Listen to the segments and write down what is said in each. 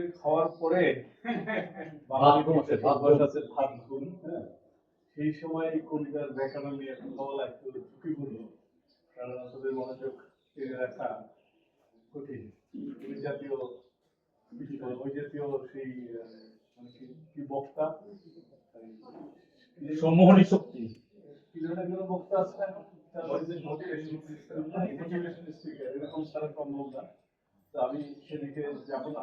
করে খাওয়ার পরে ভাত ঘুম, হ্যাঁ, সেই সময় কবিতার ব্যাকরণ নিয়ে কথা বলা একটু ঝুঁকিপূর্ণ, কারণ আসলে মনোযোগ টেনে রাখা কঠিন। ওই জাতীয় ওই জাতীয় সেই মানে কি বক্তা, সম্মোহনী শক্তি, কি ধরনের বক্তা আছে না, এরকম ছাড়া সম্ভব না। তো আমি সেদিকে যাবো না।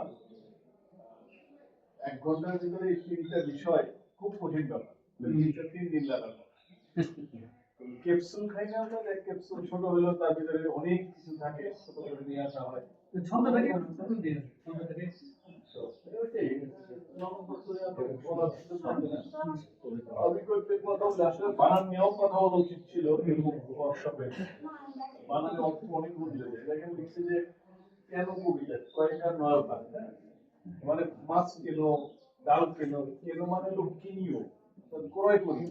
1 ঘন্টার ভিতরে এই 3টা বিষয় খুব কঠিন ব্যাপার, 3 দিন লাগানো। ক্যাপসুল খাই না আমরা, ক্যাপসুল ছোট হলেও তার ভিতরে অনেক কিছু থাকে, ছোট করে নিয়ে আসা হয়। বানান নিয়েও কথা বলা উচিত ছিল, বানানের অর্থ অনেক বদলে যায়। দেখেন লিখছে যে কেন কবিতা, কয়টা নয় ভাগ, হ্যাঁ, মানে মাছ কেন, ডাল কেন, কেন মানে হলো কিনিও, ক্রয় করি,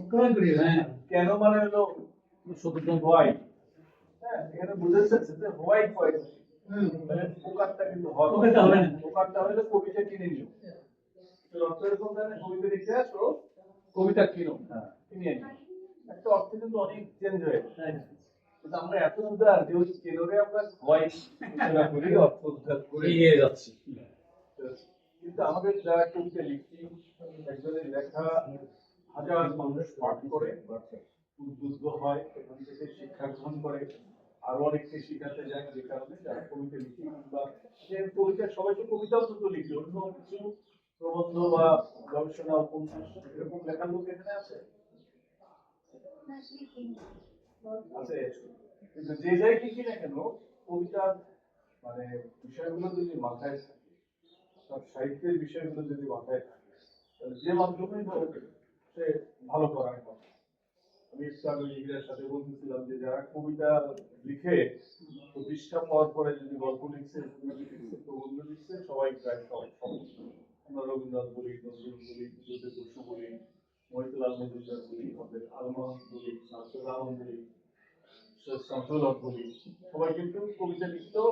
হ্যাঁ, কেন মানে হলো হোয়াইট, হ্যাঁ, এখানে বুঝতে চাচ্ছে যে হোয়াইট হোয়াইট, মানে পোকারটা কিন্তু হবে না, পোকারটা হলে কবিতা কিনে নিও। অর্থ এরকম জানে কবিতা লিখতে আসো, কবিতা কিনো, কিনে নিও, একটা অর্থ কিন্তু অনেক চেঞ্জ হয়ে যায়। কিন্তু আমরা এত উদার যে ওই কেনরে আমরা হোয়াইট করি, অর্থ উদ্ধার করে নিয়ে যাচ্ছি। কিন্তু আমাদের যারা কবিতা লিখছি, একজনের লেখা হাজার মানুষ পাঠ করে, উদ্বুদ্ধ হয়, সেখান থেকে শিক্ষা গ্রহণ করে, আরো অনেককে শিখাতে যায়। যে কারণে যারা কবিতা লিখি বা কবিতা, সবাই তো কবিতা অন্তত লিখি, অন্য কিছু প্রবন্ধ বা গবেষণা উপন্যাস এরকম লেখার লোক এখানে আছে আছে কিন্তু যে যাই লিখি না কেন, কবিতার মানে বিষয়গুলো যদি মাথায় থাকে, তার সাহিত্যের বিষয়গুলো যদি মাথায় থাকে, তাহলে যে মাধ্যমেই হোক সে ভালো করার কথা। আমি ইসলামের সাথে বলতেছিলাম যে যারা কবিতা লিখে প্রতিষ্ঠা পাওয়ার পরে যদি গল্প লিখছে, প্রবন্ধ লিখছে, সবাই প্রায় সবাই আমরা রবীন্দ্রনাথ বলি, নজরুল বলি, জ্যোতি বসু বলি, মহিতুলাল মজুমদার বলি, আমাদের আলমান বলি, নাসির আলম বলি, শেখ শামসুল হক বলি, সবাই কিন্তু কবিতা লিখতেও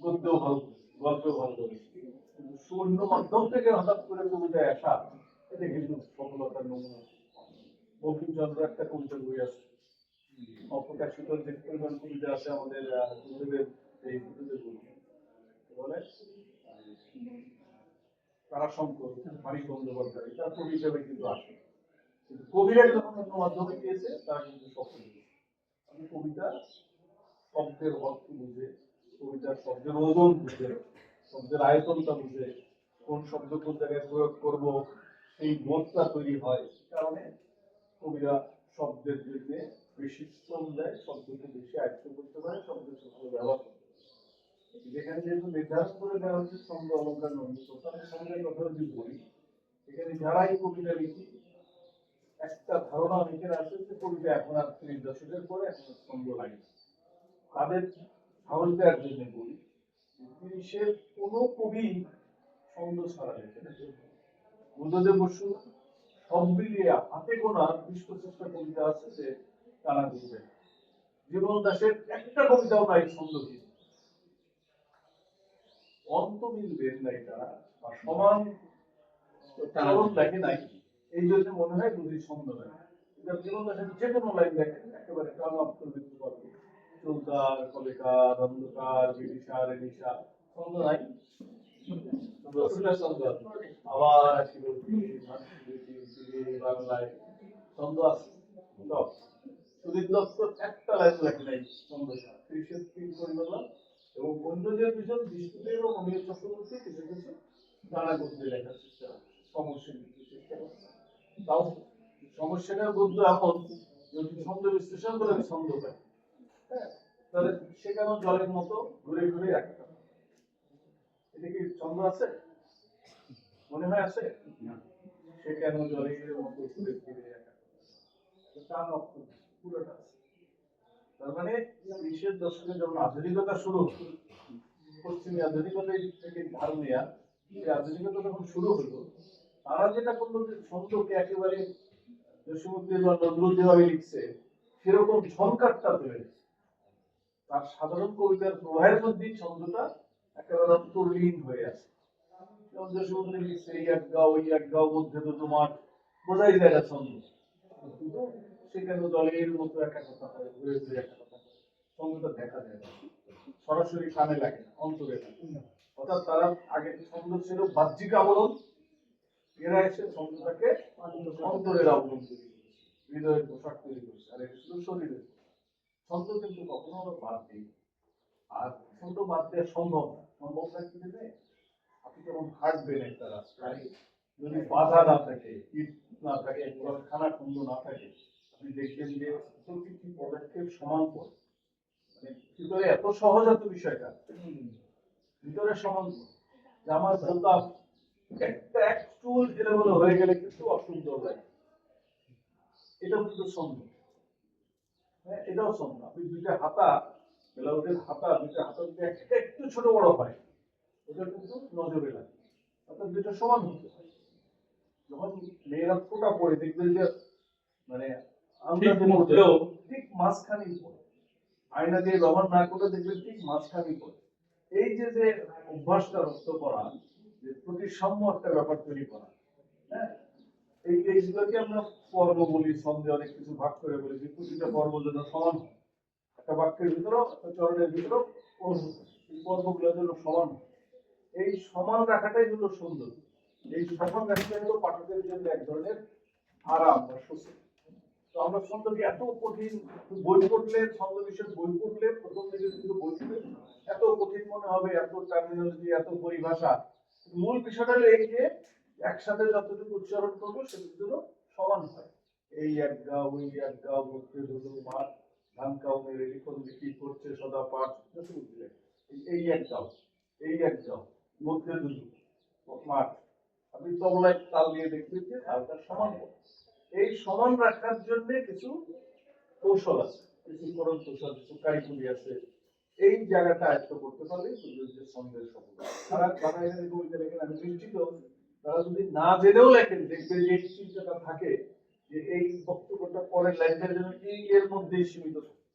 গদ্যও ভালো করেছে, গল্পেও ভালো করেছে। কিন্তু শূন্য মাধ্যম থেকে হঠাৎ করে কবিতায় আসা, এটা কিন্তু সফলতার নমুনা। বঙ্কিমচন্দ্র একটা কবিতা বই আছে, অপ্রকাশিত যে পরিমাণ কবিতা আছে আমাদের গুরুদেবের, এই গুরুদেব বলে তারাশঙ্কর, মানিক বন্দ্যোপাধ্যায়, তার কবি হিসেবে কিন্তু আসে। কিন্তু কবিরা যখন অন্য মাধ্যমে গিয়েছে তারা কিন্তু সফল হয়েছে। আমি কবিতা শব্দের অর্থ বুঝে, কবিতার শব্দের ওজন বুঝে, শব্দের আয়তনটা বুঝে, কোন শব্দ কোন জায়গায় প্রয়োগ করব সেই বোধটা তৈরি হয়। কারণে কবিরা শব্দের জন্য বেশি শ্রম দেয়, শব্দকে বেশি আয়ত্ত করতে পারে, শব্দের সূত্র ব্যবহার করতে পারে। যেখানে যেহেতু নির্ধারণ করে দেওয়া হচ্ছে ছন্দ অলঙ্কার নন্দ, আমি ছন্দের কথা যদি বলি, এখানে যারাই কবিতা লিখি একটা ধারণা অনেকের আছে যে কবিতা এখন আর 30 দশকের পরে এখন ছন্দ লাগে, তাদের সাহস দেওয়ার জন্য বলি, 30-এর কোন কবি ছন্দ ছাড়া লেখেন। বুদ্ধদেব বসু সব মিলিয়ে হাতে গোনা 20-25টা কবিতা আছে যে টানা দিচ্ছে। জীবন দাসের একটা কবিতাও নাই ছন্দহীন, অন্ত মিলবেন নাই তারা, বা সমান চরণ লেখে নাই, এই জন্য মনে হয় বুঝি ছন্দ নাই। জীবন দাসের যে কোনো লাইন দেখেন একেবারে টান অফ করে দিতে পারবে, চৌতার, কবেকার, অন্ধকার, বিদিশার, এলিশা, ছন্দ নাই। আবার আসিল বাংলায়, ছন্দ আছে সব। সুদীপ দত্ত একটা লাইন লেখে নাই ছন্দ ছাড়া, 30-এর 3 করে বললাম। এবং অন্য যে দুজন বিষ্ণুদেব এবং অমিয় চক্রবর্তী কিছু কিছু নানা গদ্যে লেখার চেষ্টা, সমস্যা চেষ্টা করছে। তাও সমস্যাটার গদ্য এমন যদি ছন্দ বিশ্লেষণ করে ছন্দ পায়, হ্যাঁ, তাহলে সেখানেও জলের মতো ঘুরে ঘুরে একটা, এটা কি ছন্দ আছে? মনে হয় আছে? সে কেন জলের মতো ঘুরে ফিরে একা, টান অর্থ পুরোটা আছে। তার মানে 20-এর দশকে যখন আধুনিকতা শুরু হলো, পশ্চিমী আধুনিকতা থেকে ধার নেয়া, সেই আধুনিকতা যখন শুরু হলো, তারা যেটা করলো যে ছন্দকে একেবারে জসীমউদ্দীন বা নজরুল যেভাবে লিখছে সেরকম ঝঙ্কারটা ধরে, তার সাধারণ কবিতার প্রবাহের মধ্যেই ছন্দটা একেবারে অন্তর্লীন হয়ে আছে। যেমন ছন্দের শুরুতে লিখছে এই এক গাও মধ্যে তো তোমার বোঝাই যায় না ছন্দ, কিন্তু সেখানে দলের মতো একটা কথা হয়, ঘুরে ঘুরে একটা কথা হয়, ছন্দটা দেখা যায় না, সরাসরি কানে লাগে না, অন্তরে লাগে। অর্থাৎ তারা আগে ছন্দ ছিল বাহ্যিক আবরণ, এরা এসে ছন্দটাকে অন্তরের আবরণ তৈরি করেছে, হৃদয়ের পোশাক তৈরি করেছে, আর এটা ছিল শরীরের। ছন্দ কিন্তু কখনো বাদ নেই, আর ছন্দ বাদ দেওয়া সম্ভব না। সম্ভব না কি দেবে, আপনি যেমন হাঁটবেন একটা রাস্তায়, যদি বাধা না থাকে, ইট না থাকে, খানা খন্ড না থাকে, আপনি দেখবেন যে প্রতিটি পদক্ষেপ সমান পথ, মানে ভিতরে এত সহজ এত বিষয়টা, ভিতরে সমান পথ, যে আমার জুতা একটা এক চুল এলোমেলো হয়ে গেলে কিন্তু অসুন্দর লাগে, এটাও কিন্তু ছন্দ। হ্যাঁ, এটাও ছন্দ। আপনি দুইটা হাতা, ব্লাউজের হাতা, দুইটা হাতা যদি একটা একটু ছোট বড় হয়, ওটা কিন্তু নজরে লাগে, অর্থাৎ দুইটা সমান হতে হয়। যখন মেয়েরা ফোটা পড়ে দেখবেন যে মানে আন্দাজে মধ্যেও ঠিক মাঝখানি পড়ে, আয়না দিয়ে ব্যবহার না করে দেখবেন ঠিক মাঝখানি পড়ে। এই যে যে অভ্যাসটা রক্ত করা, যে প্রতিসাম্য একটা ব্যাপার তৈরি করা, হ্যাঁ, এইগুলোকে আমরা পর্ব বলি, ছন্দে অনেক কিছু ভাগ করে বলি যে প্রতিটা পর্ব যেন সমান হয়, একটা বাক্যের ভিতরেও একটা চরণের ভিতরেও পর্বগুলো যেন সমান হয়। এই সমান রাখাটাই হলো সুন্দর। এই সমান রাখাটাই হলো পাঠকের জন্য এক ধরনের আরাম বা স্বস্তি। তো আমরা ছন্দকে এত কঠিন, বই পড়লে, ছন্দ বিষয়ের বই পড়লে, প্রথম দিকে কিন্তু বই পড়লে এত কঠিন মনে হবে, এত টার্মিনোলজি, এত পরিভাষা। মূল বিষয়টা হলো এই যে একসাথে যতটুকু উচ্চারণ করবো সেগুলো সমান হয়। এই এক গাও, ওই এক গাও, মধ্যে দুটো মাঠ, ধান কাউ মেরে লিখন লিখি করছে সদা পাঠ, যত বুঝলে এই এক গাও, এই এক গাও, মধ্যে দুটো মাঠ, আপনি তবলায় তাল দিয়ে দেখবেন যে তালটা সমান হবে। এই সমান রাখার জন্য কিছু কৌশল আছে, কিছু করণ কৌশল, কিছু কারিকুলি আছে। এই জায়গাটা আয়ত্ত করতে পারলে যে ছন্দের সফলতা। তারা যারা এখানে কবিতা লেখেন, আমি নিশ্চিত তারা যদি না জেনেও লেখেন, দেখবেন যে এই চিন্তাটা থাকে যে এই বক্তব্যটা পরের লাইনটার জন্য এই এর মধ্যেই সীমিত থাকে।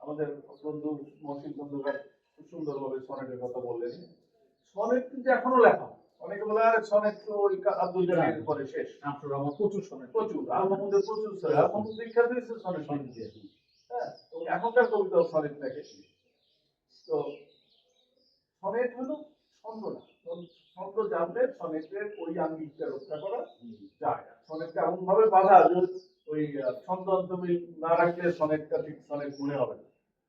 আমাদের বন্ধু মহসিন খন্দকার খুব সুন্দরভাবে সনেটের কথা বললেন। সনেট কিন্তু এখনো লেখা, অনেকে বলে আরে সনেট তো ওই আব্দুল জালিলের পরে শেষ। আপনার আমার প্রচুর সনেট, প্রচুর, আর মোহাম্মদের প্রচুর সনেট, আর মোহাম্মদ বিখ্যাত হয়েছে সনেট দিয়ে। হ্যাঁ, এবং এখনকার কবিতাও সনেট লেখে। তো সনেট হলো ছন্দ না, ছন্দ জানলে সনেটের ওই আঙ্গিকটা রক্ষা করা যায়। সনেটটা এমন ভাবে বাঁধা যে ওই ছন্দ অন্তমিল না রাখলে সনেটটা ঠিক সনেট মনে হবে না,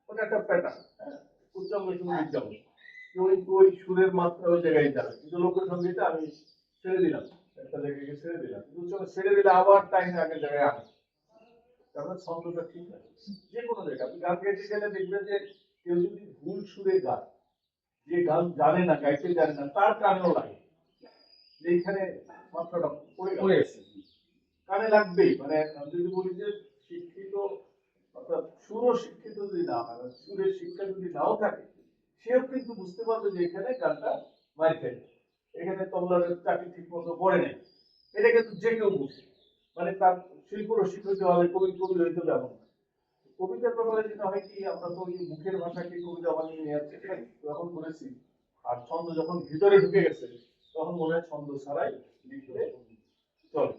ওটা একটা প্যাটার্ন। হ্যাঁ, উচ্চাঙ্গ সঙ্গীত যেমন ওই ওই সুরের মাত্রা ওই জায়গায় যাবে, কিন্তু লোকসঙ্গীতে আমি ছেড়ে দিলাম, একটা জায়গায় ছেড়ে দিলাম, কিন্তু ছেড়ে দিলে আবার টাইম আগের জায়গায় আসে, তারপরে ছন্দটা ঠিক আছে। যে কোনো জায়গায় আপনি গান গাইতে গেলে দেখবেন যে কেউ যদি ভুল সুরে গায়, যে গান জানে না, গাইতে জানে না, তার কানেও লাগে যে এইখানে মাত্রাটা পড়ে গেছে, কানে লাগবেই। মানে আমি যদি বলি যে শিক্ষিত, অর্থাৎ সুর শিক্ষিত যদি না হয়, সুরের শিক্ষা যদি নাও থাকে, সেও কিন্তু বুঝতে পারবে যে এখানে গানটা মার খেয়ে, এখানে তবলার চাকরি ঠিক মতো পড়ে নেই, এটা কিন্তু যে কেউ বুঝে। মানে তার শিল্প রসিক হইতে হবে, কবি কবি হইতে হবে এমন না। কবিতার ব্যাপারে যেটা হয় কি, আমরা তো ওই মুখের ভাষাকে কবিতা বানিয়ে নিয়ে যাচ্ছি, যখন বলেছি, আর ছন্দ যখন ভিতরে ঢুকে গেছে, তখন মনে হয় ছন্দ ছাড়াই লিখলে চলে,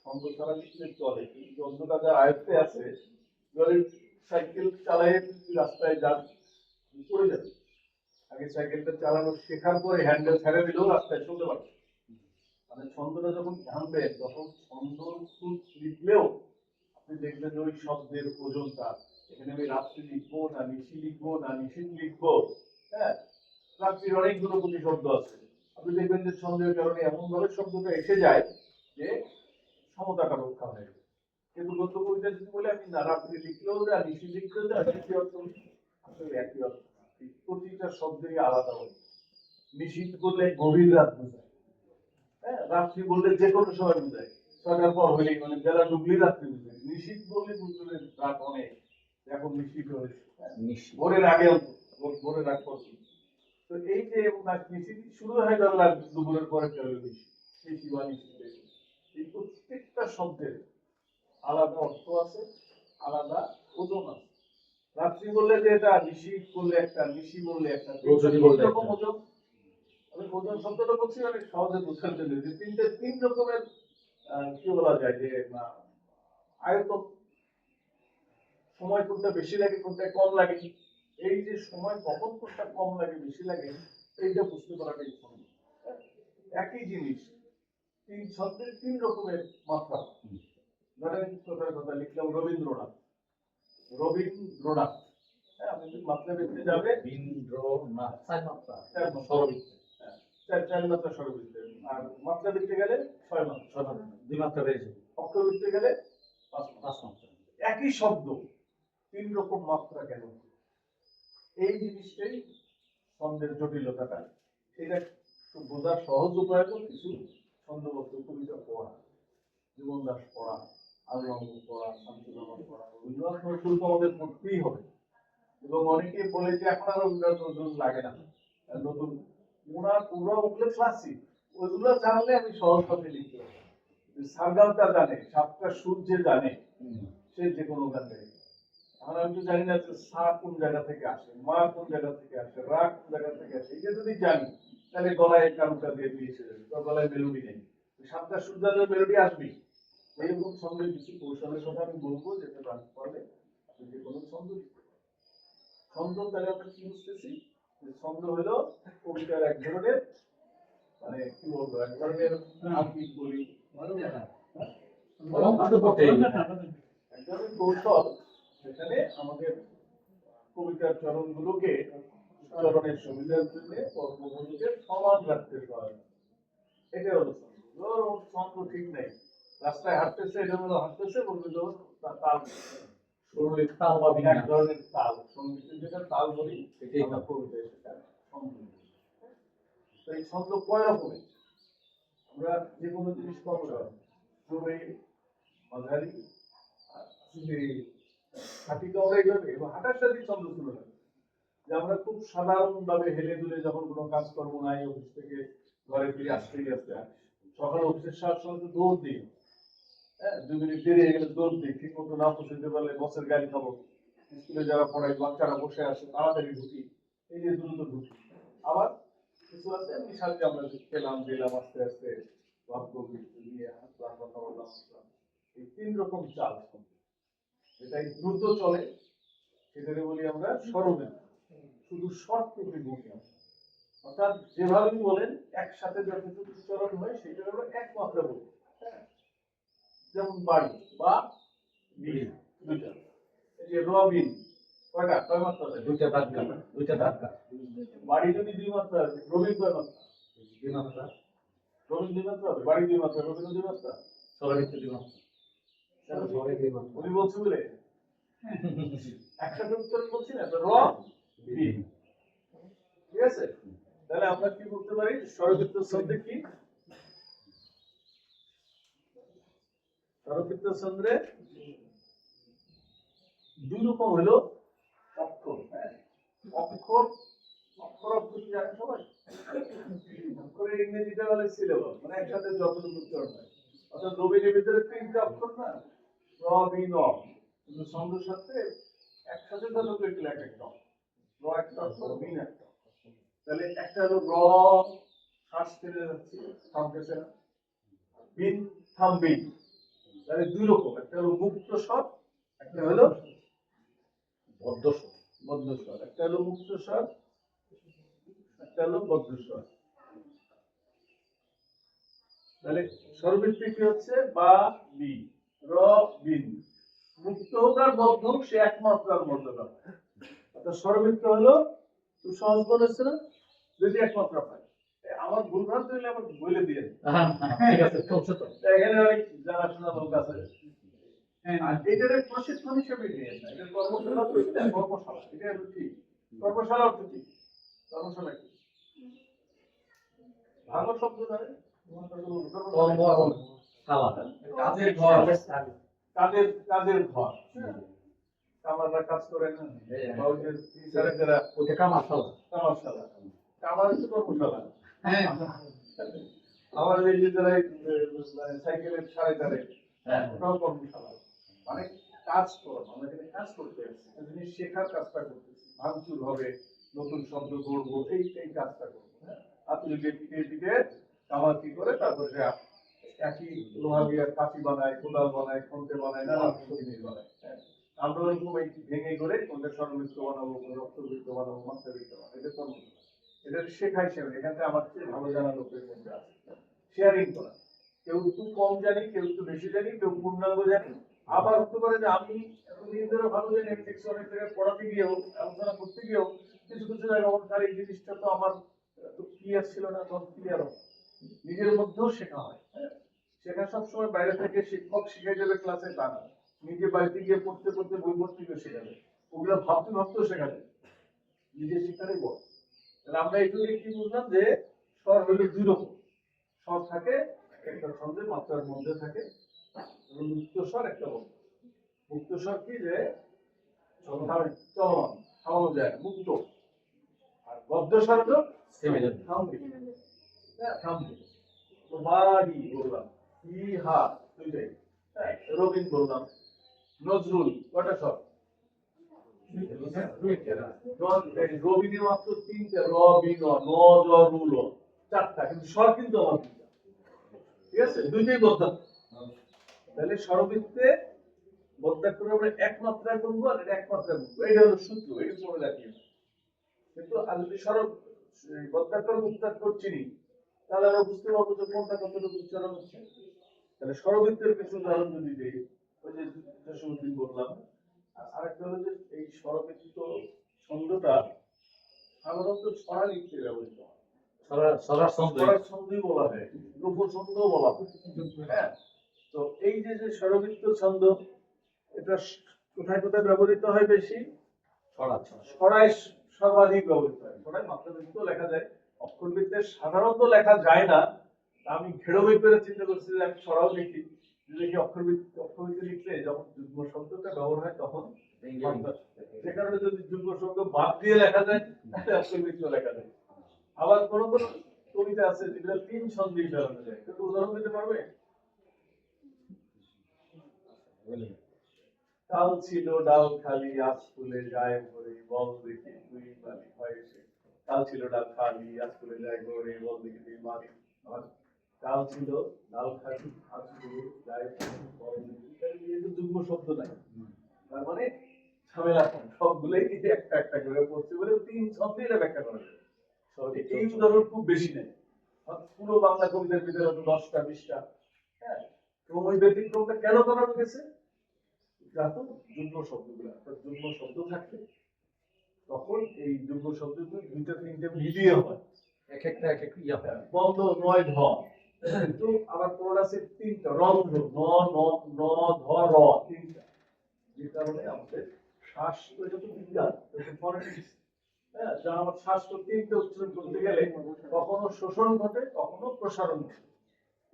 ছন্দ ছাড়া লিখলে চলে। কিন্তু ছন্দটা যার আয়ত্তে আছে, ধরেন সাইকেল চালায় রাস্তায় যান, পড়ে যাবে, আগে সাইকেলটা চালানো শেখার পরে হ্যান্ডেল ছেড়ে দিলেও রাস্তায় চলতে পারবে। মানে ছন্দটা যখন জানবে, তখন ছন্দ লিখলেও আপনি দেখবেন যে ওই শব্দের ওজনটা, এখানে আমি রাত্রি লিখবো না নিশি লিখবো না নিশীথ লিখবো, হ্যাঁ, রাত্রির অনেকগুলো প্রতিশব্দ আছে, আপনি দেখবেন যে ছন্দের কারণে এমন ভাবে শব্দটা এসে যায় যে সমতাটা রক্ষা হয়ে যায়। কিন্তু গদ্য কবিতা যদি বলে আমি না রাত্রি লিখলেও যা নিশি লিখলেও যা, একই অর্থ, আসলে একই অর্থ, প্রতিটা শব্দেরই আলাদা হয়। নিশীথ বললে গভীর রাত বোঝায়, হ্যাঁ, রাত্রি বললে যে কোনো সময় বোঝায়, ছয়টার পর হলেই মানে বেলা ডুবলেই রাত্রি বোঝায়। নিশীথ বললে বুঝবে রাত অনেক, এখন নিশীথ হয়েছে, ভোরের আগে, ভোরের আগ পর্যন্ত। তো এই যে নিশীথ শুরু হয়ে গেল দুপুরের পরে গেল নিশি, নিশি বা নিশীথ, এই প্রত্যেকটা শব্দের আলাদা অর্থ আছে, আলাদা ওজন আছে। রাত্রি বললে যে এটা, নিশি বললে একটা, নিশি বললে একটা, রকম ওজন। আমি ওজন শব্দটা বলছি অনেক সহজে বোঝার জন্য যে তিন রকমের কি বলা যায় যে আয়তন, সময় কোনটা বেশি লাগে কোনটা কম লাগে, এই যে সময় কখন কোনটা কম লাগে বেশি লাগে এইটা বুঝতে পারাটাই সহজ। একই জিনিস তিন ছন্দের তিন রকমের মাত্রা। ধরেন কথার কথা লিখলাম রবীন্দ্রনাথ, রবীন্দ্রনাথ, হ্যাঁ আপনি যদি মাত্রা দেখতে যাবে রবীন্দ্রনাথ চার মাত্রা চার মাত্রা, স্বরবৃত্তে চার মাত্রা স্বরবৃত্তে, আর মাত্রা দেখতে গেলে ছয় মাত্রা, দুই মাত্রা বেড়েছে অক্ষর দেখতে গেলে পাঁচ মাত্রা। একই শব্দ তিন রকম মাত্রা কেন, এই জিনিসটাই ছন্দের জটিলতাটা। এটা বোঝার সহজ উপায় হলো কিছু ছন্দবদ্ধ কবিতা পড়া, জীবন দাস পড়া, আল্লাহ পড়া, শামসুল আহমদ পড়া, রবীন্দ্রনাথ নজরুল তো আমাদের পড়তেই হবে। এবং অনেকে বলে যে এখন আর রবীন্দ্রনাথ নজরুল লাগে না, নতুন ওরা ওগুলো ক্লাসিক, ওইগুলো জানলে আমি সহজ পথে লিখতে পারি। সারগামটা জানে, সাতটা সুর যে জানে সে যে কোনো গান গাইবে। এখন আমি তো জানি না যে সা কোন জায়গা থেকে আসে, মা কোন জায়গা থেকে আসে, রা কোন জায়গা থেকে আসে, এটা যদি জানি তাহলে গলায় কারুটা দিয়ে এসে যাবে, তোর গলায় মেলোডি নেই, সাতটা সুর জানলে মেলোডি আসবেই। এইরকম ছন্দের কিছু কৌশলের কথা আমি বলবো, যেটা জানতে পারলে আপনি যে কোনো ছন্দ লিখতে পারবেন। ছন্দ তাহলে আমরা কি বুঝতেছি, যে ছন্দ হলো কবিতার এক ধরনের, মানে কি বলবো, এক ধরনের আঙ্গিক বলি, এক ধরনের কৌশল, যেখানে আমাদের কবিতার চরণগুলোকে উচ্চারণের সুবিধার জন্য বর্ণগুলোকে সমান রাখতে সহায়তা। এটা হলো ছন্দ। ধরো ওর ছন্দ ঠিক নেই, রাস্তায় হাঁটতেছে, এটা হলো হাঁটতেছে, বলবে ধরো তার তাল, সুরের তাল বা এক ধরনের তাল, সঙ্গীতের যেটা তাল বলি আমরা কবিতায় সেটা ছন্দ বলি। তো এই ছন্দ কয় রকমের, আমরা যে কোনো জিনিস কম জোরে, মাঝারি, হাঁটিতে আমরা এইভাবে হাঁটার সাথে ছন্দ শুরু হয়, যে আমরা খুব সাধারণ ভাবে হেলে দুলে যখন কোনো কাজকর্ম নাই, অফিস থেকে ঘরে ফিরে আসতেই আসতে সকালে অফিসের সাথে সঙ্গে দৌড় দিই, হ্যাঁ 2 মিনিট দেরি হয়ে গেলে দৌড় দিই, ঠিক মতো না পৌঁছতে পারলে বসের গাড়ি খাবো, স্কুলে যারা পড়াই বাচ্চারা বসে আছে তাড়াতাড়ি ঢুকি, এই যে দ্রুত ঢুকি। আবার কিছু আছে এমনি সাথে আমরা খেলাম দিলাম আস্তে আস্তে ভাববো নিয়ে হাসলাম কথা বললাম আসলাম। এই তিন রকম চাল যেটাই দ্রুত চলে সেটাকে বলি আমরা স্বরবৃদ্ধি, শুধু শর্টটুকু ভূমি আসে, অর্থাৎ যেভাবে বলেন একসাথে যতটুকু উচ্চারণ হয় সেটা আমরা এক মাত্রা বলি। যেমন বাড়ি বা বিন, দুইটা, এই যে রবিন কয়টা, কয় মাত্রা আছে? দুইটা ধাক্কা, দুইটা ধাক্কা। বাড়ি যদি 2 মাত্রা আছে, রবিন কয় মাত্রা? 2 মাত্রা। রবিন 2 মাত্রা হবে, বাড়ি 2 মাত্রা, রবিন 2 মাত্রা, স্বরবৃত্তে 2 মাত্রা। উনি বলছে বলে একসাথে উচ্চারণ বলছি না, তো র বিন, ঠিক আছে? তাহলে আমরা কি বলতে পারি স্বরবৃত্ত ছন্দে কি, স্বরবৃত্ত ছন্দে 2 রকম হলো অক্ষর, হ্যাঁ অক্ষর, অক্ষর অর্থ কি জানেন সবাই? অক্ষরের ইংরেজিটা বলে সিলেবল, মানে একসাথে যতটুকু উচ্চারণ হয়, অর্থাৎ রবিনের ভিতরে 3টা অক্ষর না, র বি ন, কিন্তু ছন্দের সাথে একসাথে যতটুকু একটু লেখা একটা র একটা অক্ষর, বিন একটা অক্ষর। তাহলে একটা হলো র, শ্বাস টেনে যাচ্ছে থামতেছে না, বিন থামবেই। তাহলে 2 রকম, একটা হলো মুক্ত স্বর, একটা হলো বদ্ধ স্বর। বদ্ধ স্বর, একটা হলো মুক্ত স্বর, একটা হলো বদ্ধ স্বর। তাহলে স্বরবৃত্তি কি হচ্ছে, বা বি, র বিন, মুক্ত হোক আর বদ্ধ হোক সে একমাত্রার মর্যাদা। অর্থাৎ স্বরবৃত্ত হলো তুই সহজ বলেছে না, যদি একমাত্রা পায়। আমার ভুলভ্রান্তি হলে আমার বলে দিয়ে ঠিক আছে, চলছে তো। এখানে অনেক জানাশোনা লোক আছে, আর এটার প্রশিক্ষণ হিসেবে নিয়ে না, এটা কর্মশালা তো, এটা কর্মশালা, এটা হলো ঠিক। কর্মশালা অর্থ কি, কর্মশালা কি, ভালো শব্দ জানে, কাজের ঘর। কাজের কাজের ঘর, কামাররা কাজ করে না, বা ওই যে ছেলেরা ওইটা কামারশালা। কামারশালা, কামার হচ্ছে কর্মশালা। হ্যাঁ আমার এই যে যারা মানে সাইকেলের সাড়ে তারে, ওটাও কর্মশালা, মানে কাজ করো, আমরা এখানে কাজ করতে আসছি, জিনিস শেখার কাজটা করতেছি, ভাঙচুর হবে, নতুন শব্দ গড়বো, এই কাজটা করবো, হ্যাঁ হাতুড়ি দিয়ে পিটে পিটে কামাতি করে তারপরে সে একই লোহা দিয়ে কাঠি বানায়, কোদাল বানায়, খন্তে বানায়, নানা রকম জিনিস বানায়। হ্যাঁ? আমরা ওরকম এই ভেঙে করে কোনটা স্বরবৃত্ত বানাবো, কোনটা রক্তবৃত্ত বানাবো, মাত্রাবৃত্ত বানাবো, এটা কর্ম না। এটা শেখাই শেখাই, এখান থেকে আমার চেয়ে ভালো জানা লোকের মধ্যে আছে। শেয়ারিং করা, কেউ একটু কম জানি, কেউ একটু বেশি জানি, কেউ পূর্ণাঙ্গ জানি। আবার হতে পারে যে আমি এতদিন ধরে ভালো জানি, আমি দেখছি অনেক জায়গায় পড়াতে গিয়েও, আলোচনা করতে গিয়েও কিছু কিছু জায়গায় আমার তার এই জিনিসটা তো আমার ক্লিয়ার ছিল না, তখন ক্লিয়ার হয়। নিজের মধ্যেও শেখা হয়। হ্যাঁ? শেখা সবসময় বাইরে থেকে শিক্ষক শিখাই দেবে ক্লাসে তা না, নিজে বাড়িতে গিয়ে পড়তে পড়তে বই পড়তে গিয়ে শেখাবে, ওগুলো ভাবতে ভাবতেও শেখাবে, নিজে শেখারই বল। তাহলে আমরা এইটুকু কি বুঝলাম যে স্বর হলো দুই রকম। স্বর থাকে একটা ছন্দের মাত্রার মধ্যে থাকে, এবং মুক্ত স্বর একটা বন্ধ। মুক্ত স্বর কি যে চলমান, থামানো যায় না, মুক্ত। আর বদ্ধ স্বর হলো থেমে যাবে। থামবে। হ্যাঁ, থামবে। তো বাড়ি বললাম, ইহা দুইটাই। হ্যাঁ, রবিন বললাম, নজরুল কটা স্বর? রবিনে মাত্র তিনটা, রবিন, নজরুল চারটা, কিন্তু স্বর কিন্তু আমার দুইটা। ঠিক আছে, দুইটাই বদ্ধ। তাহলে স্বরবৃত্তে বদ্যাক্ষর আমরা এক মাত্রা করবো আর এটা এক মাত্রা করবো, এটা হলো সূত্র, এটা মনে রাখি। কিন্তু আর যদি স্বরব বদ্যাক্ষর মুক্তাক্ষর চিনি, তাহলে আমরা বুঝতে পারবো যে কোনটা কতটুকু উচ্চারণ হচ্ছে। তাহলে স্বরবৃত্তের কিছু উদাহরণ যদি দিই, ওই যে জসীমউদ্দিন বললাম। আর আরেকটা হলো যে এই স্বরবৃত্ত ছন্দটা সাধারণত ছড়া লিখতে ব্যবহৃত হয়। সরার ছন্দ। ছড়ার ছন্দই বলা হয়, রূপ ছন্দও বলা হয়। হ্যাঁ, তো এই যে যে স্বরবৃত্ত ছন্দ, এটা কোথায় কোথায় ব্যবহৃত হয় বেশি? ছড়া। ছড়ায় সর্বাধিক ব্যবহৃত হয়। ছড়ায় মাত্রাবৃত্ত লেখা যায়, অক্ষরবৃত্তে সাধারণত লেখা যায় না। আমি ঘেরো বই করে চিন্তা করছি যে আমি ছড়াও লিখি, যে দেখি অক্ষরবৃত্তে লিখলে যখন যুগ্ম শব্দটা ব্যবহার হয় তখন যে কারণে যদি যুগ্ম শব্দ বাদ দিয়ে লেখা যায় তাহলে অক্ষরবৃত্ত লেখা যায়। আবার কোন কোন কবিতা আছে যেগুলো তিন ছন্দে ফেলানো যায়, কিন্তু উদাহরণ দিতে পারবে? কাল ছিল ডাল খালি, আজ ফুলে যায় ভরে, বল দেখি তুই মালি হয় সে। কাল ছিল ডাল খালি, আজ ফুলে যায় ভরে, বল দেখি তুই মালি। আর কাল ছিল ডাল খালি, আজ ফুলে যায় ভরে, বল দেখি তুই। এই তো যুগ্ম শব্দ নাই, তার মানে ঝামেলা কম, সবগুলোই কিন্তু একটা একটা করে পড়ছে বলে তিন ছন্দে এটা ব্যাখ্যা করা যায়। এই উদাহরণ খুব বেশি নেই, পুরো বাংলা কবিতার ভিতরে হয়তো 10টা 20টা। হ্যাঁ, এবং ওই ব্যতিক্রমটা কেন করা হয়েছে? যাতে যুগ্ম শব্দগুলো, অর্থাৎ যুগ্ম শব্দ থাকলে তখন এই যুগ্ম শব্দগুলো দুইটা তিনটে মিলিয়ে হয়, এক একটা এক এক ইয়া হয়। বন্ধ নয় ধ, কিন্তু আবার কোন আছে তিনটা, রন্ধ্র, ন ন ন ধ র, তিনটা। যে কারণে আমাদের শ্বাস তো এটা তো বিজ্ঞান, এটা ফরেনসিক্স। হ্যাঁ, যা আমার শ্বাস তো তিনটে উচ্চারণ করতে গেলে কখনো শোষণ ঘটে, কখনো প্রসারণ ঘটে।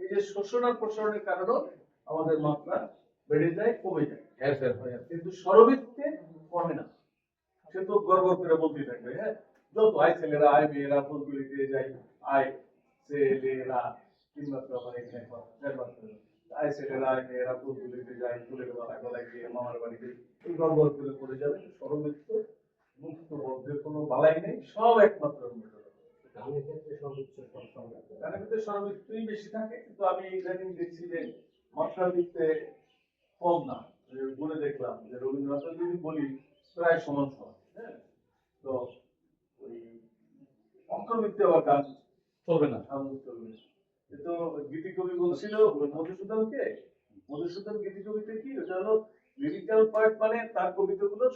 এই যে শোষণ আর প্রসারণের কারণে আমাদের মাত্রা বেড়ে যায়, কমে যায়, হেরফের হয়। কিন্তু স্বরবৃত্তে কমে না। সে তো গর্ব করে বলতে থাকবে, হ্যাঁ, যত আয় ছেলেরা আয় মেয়েরা ফুলগুলিতে যাই, আয় ছেলেরা তিন মাত্রা, মানে এখানে চার মাত্রা। আয় ছেলেরা আয় মেয়েরা ফুলগুলিতে যাই, ফুলের মালা গলায় দিয়ে মামার বাড়িতে, এই গর্ব করে পড়ে যাবে। স্বরবৃত্ত মুক্ত বদ্ধের কোনো বালাই নেই, সব একমাত্রার মধ্যে। গানের ক্ষেত্রে স্বরবৃত্তই বেশি থাকে, কিন্তু আমি ইদানিং দেখছি যে মাত্রাবৃত্তে কম না। বলে দেখলাম যে রবীন্দ্রনাথের যদি বলি প্রায় সমান সমান। হ্যাঁ, তো ওই অক্ষরবৃত্তে আবার গান চলবে না। চলবে না। কিন্তু গীতি কবি বলছিল মধুসূদনকে, মধুসূদন গীতি কবিতে কি, ওটা হলো লিরিক্যাল পার্ট, মানে তার কবিতাগুলো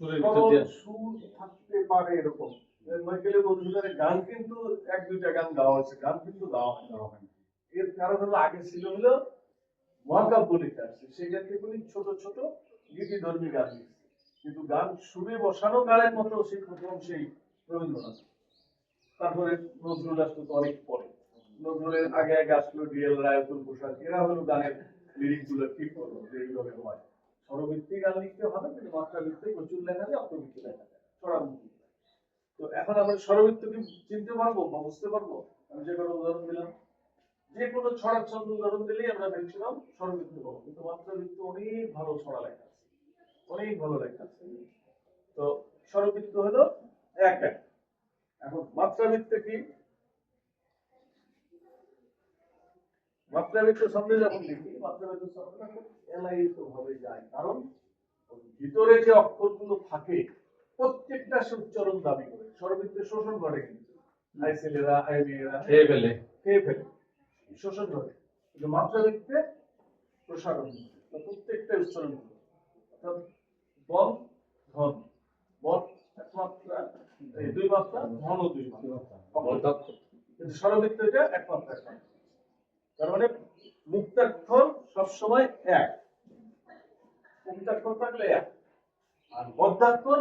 সুরের ভিতর দিয়ে সুর থাকতে পারে এরকম। মাইকেলের মধুসূদনের গান কিন্তু এক দুইটা গান গাওয়া হয়েছে, গান কিন্তু গাওয়া হয় না। এর কারণ হলো আগে ছিল হলো মহাকাব্য লিখে আসছে, সেখান থেকে বলি ছোট ছোট গীতি ধর্মী গান লিখছে। কিন্তু গান সুরে বসানো গানের মতো সেই প্রথম সেই রবীন্দ্রনাথ। তারপরে নজরুল আসলো তো অনেক পরে। নজরুলের আগে আগে আসলো ডিএল রায়, অতুল প্রসাদ, এরা হলো গানের লিরিক গুলো ঠিক করলো যে এইভাবে হয়। স্বরভিত্তিক গান লিখতে হবে, কিন্তু মাত্রা ভিত্তিক প্রচুর লেখা যায়, অক্ষরভিত্তিক লেখা যায়, ছড়ামুখী। তো এখন আমরা স্বরবৃত্ত কি চিনতে পারবো বা বুঝতে পারবো? আমি যে কোনো উদাহরণ দিলাম, যে কোনো ছড়ার ছন্দ উদাহরণ দিলেই আমরা ভেবেছিলাম স্বরবৃত্ত পাবো, কিন্তু মাত্রাবৃত্ত অনেক ভালো ছড়া লেখা আছে, অনেক ভালো লেখা আছে। তো স্বরবৃত্ত হলো এক এক। এখন মাত্রাবৃত্তে কি? মাত্রাবৃত্ত ছন্দে যখন লিখি মাত্রাবৃত্ত ছন্দটা খুব এলাইত ভাবে যায়, কারণ ভিতরে যে অক্ষরগুলো থাকে প্রত্যেকটা সে উচ্চারণ দাবি করে। স্বরবৃত্তে শোষণ করে, কিন্তু আই ছেলেরা আই মেয়েরা খেয়ে ফেলে। খেয়ে ফেলে, শোষণ করে। কিন্তু মাত্রাবৃত্তে প্রসারণ করে। তো প্রত্যেকটা উচ্চারণ করে, অর্থাৎ বন ধন, বন এক মাত্রা, এই দুই মাত্রা, ধন ও দুই মাত্রা। কিন্তু স্বরবৃত্ত এটা এক মাত্রা এক মাত্রা। তার মানে মুক্তাক্ষর সবসময় এক, মুক্তাক্ষর থাকলে এক, আর বদ্ধাক্ষর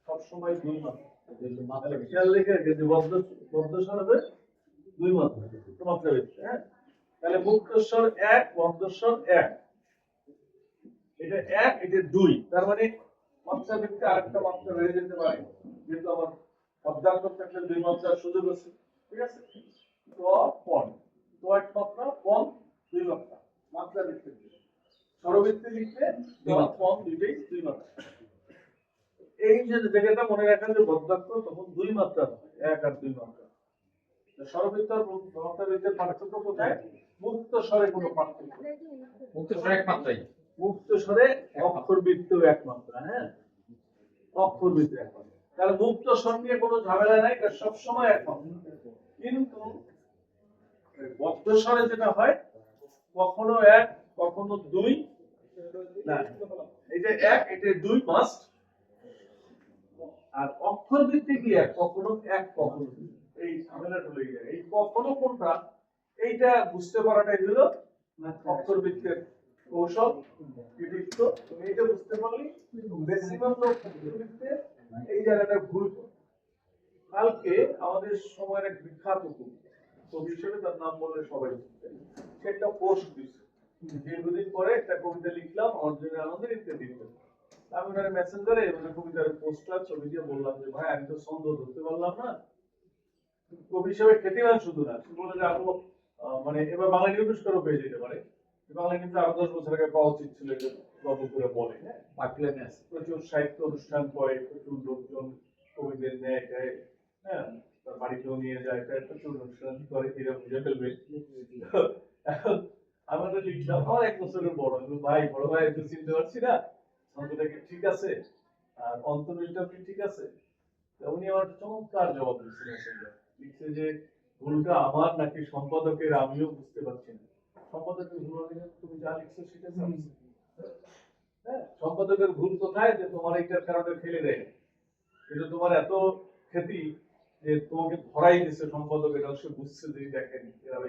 সবসময় দুই মাত্রা। তাহলে খেয়াল রেখে রেখে যে বদ্ধ স্বর হবে দুই মাত্রা, মাত্রা বৃত্ত। হ্যাঁ, তাহলে মুক্তস্বর এক, বদ্ধস্বর এক, এটা এক, এটা দুই। তার মানে মাত্রা বৃত্তে আরেকটা মাত্রা বেড়ে যেতে পারে, যেহেতু আমার বদ্ধাক্ষর থাকলে দুই মাত্রার সুযোগ আছে। ঠিক আছে, তো পন, তো এক মাত্রা, পন দুই মাত্রা, মাত্রা বৃত্তে। স্বরবৃত্তে লিখলে পন দুইটাই দুই মাত্রা। এই যে জায়গাটা মনে রাখেন যে বদ্ধাক্ষর তখন দুই মাত্রা হয়, এক আর দুই মাত্রা। স্বরবৃত্ত আর মাত্রাবৃত্তের পার্থক্য কোথায়? মুক্ত স্বরে কোনো পার্থক্য নেই। মুক্ত স্বরে এক মাত্রাই। মুক্ত স্বরে অক্ষরবৃত্ত এক মাত্রা। হ্যাঁ, অক্ষরবৃত্ত এক মাত্রা। তাহলে মুক্ত স্বর নিয়ে কোনো ঝামেলা নাই, এটা সবসময় এক মাত্রা। কিন্তু বদ্ধ স্বরে যেটা হয়, কখনো এক কখনো দুই না, এটা এক এটা দুই মাস্ট। আর অক্ষরবৃত্তে কি এক কখনো এক কখনো দুই, এই ঝামেলাটা লেগে যায়। এই কখনো কোনটা এইটা বুঝতে পারাটাই হলো অক্ষরবৃত্তের কৌশল, কৃতিত্ব। তুমি এটা বুঝতে পারলে ম্যাক্সিমাম লোক অক্ষরবৃত্তে এই জায়গাটা ভুল করে। কালকে আমাদের সময়ের এক বিখ্যাত কবি হিসেবে তার নাম বললে সবাই চিনবে, সে একটা পোস্ট দিচ্ছে, দীর্ঘদিন পরে একটা কবিতা লিখলাম অর্জুনের আনন্দে লিখতে দিতে। আমি ওনার মেসেঞ্জারে কবিতার পোস্টটা ছবি দিয়ে বললাম যে ভাই আমি তো ছন্দ ধরতে পারলাম না। কবি হিসেবে খ্যাতিমান শুধু না, সে বলে যে আরো মানে এবার বাংলা পুরস্কারও পেয়ে যেতে পারে। বাংলা কিন্তু আরো 10 বছর আগে পাওয়া উচিত ছিল, এটা গল্প করে বলে। হ্যাঁ, পাটলামে আছে। প্রচুর সাহিত্য অনুষ্ঠান করে, প্রচুর লোকজন কবিদের নেয় দেয়। হ্যাঁ, তার বাড়িতেও নিয়ে যায়, প্রচুর অনুষ্ঠান করে, এরা বুঝে ফেলবে। এখন আমাদের লিখলাম, আমার 1 বছরের বড়, ভাই বড় ভাই একটু চিনতে পারছি না, ছন্দটা কি ঠিক আছে আর অন্তর্মিলটা কি ঠিক আছে? তো উনি আমার চমৎকার জবাব দিচ্ছিলেন। সেটা লিখছে যে ভুলটা আমার নাকি সম্পাদকের, আমিও বুঝতে পারছি না। সম্পাদকের ভুল হলে তুমি যা লিখছো সেটা সামনে। হ্যাঁ, সম্পাদকের ভুল কোথায় যে তোমার এইটার কারণে ফেলে দেয়, কিন্তু তোমার এত খ্যাতি যে তোমাকে ধরাই দিচ্ছে সম্পাদক, এটা সে বুঝছে যে দেখেন এরা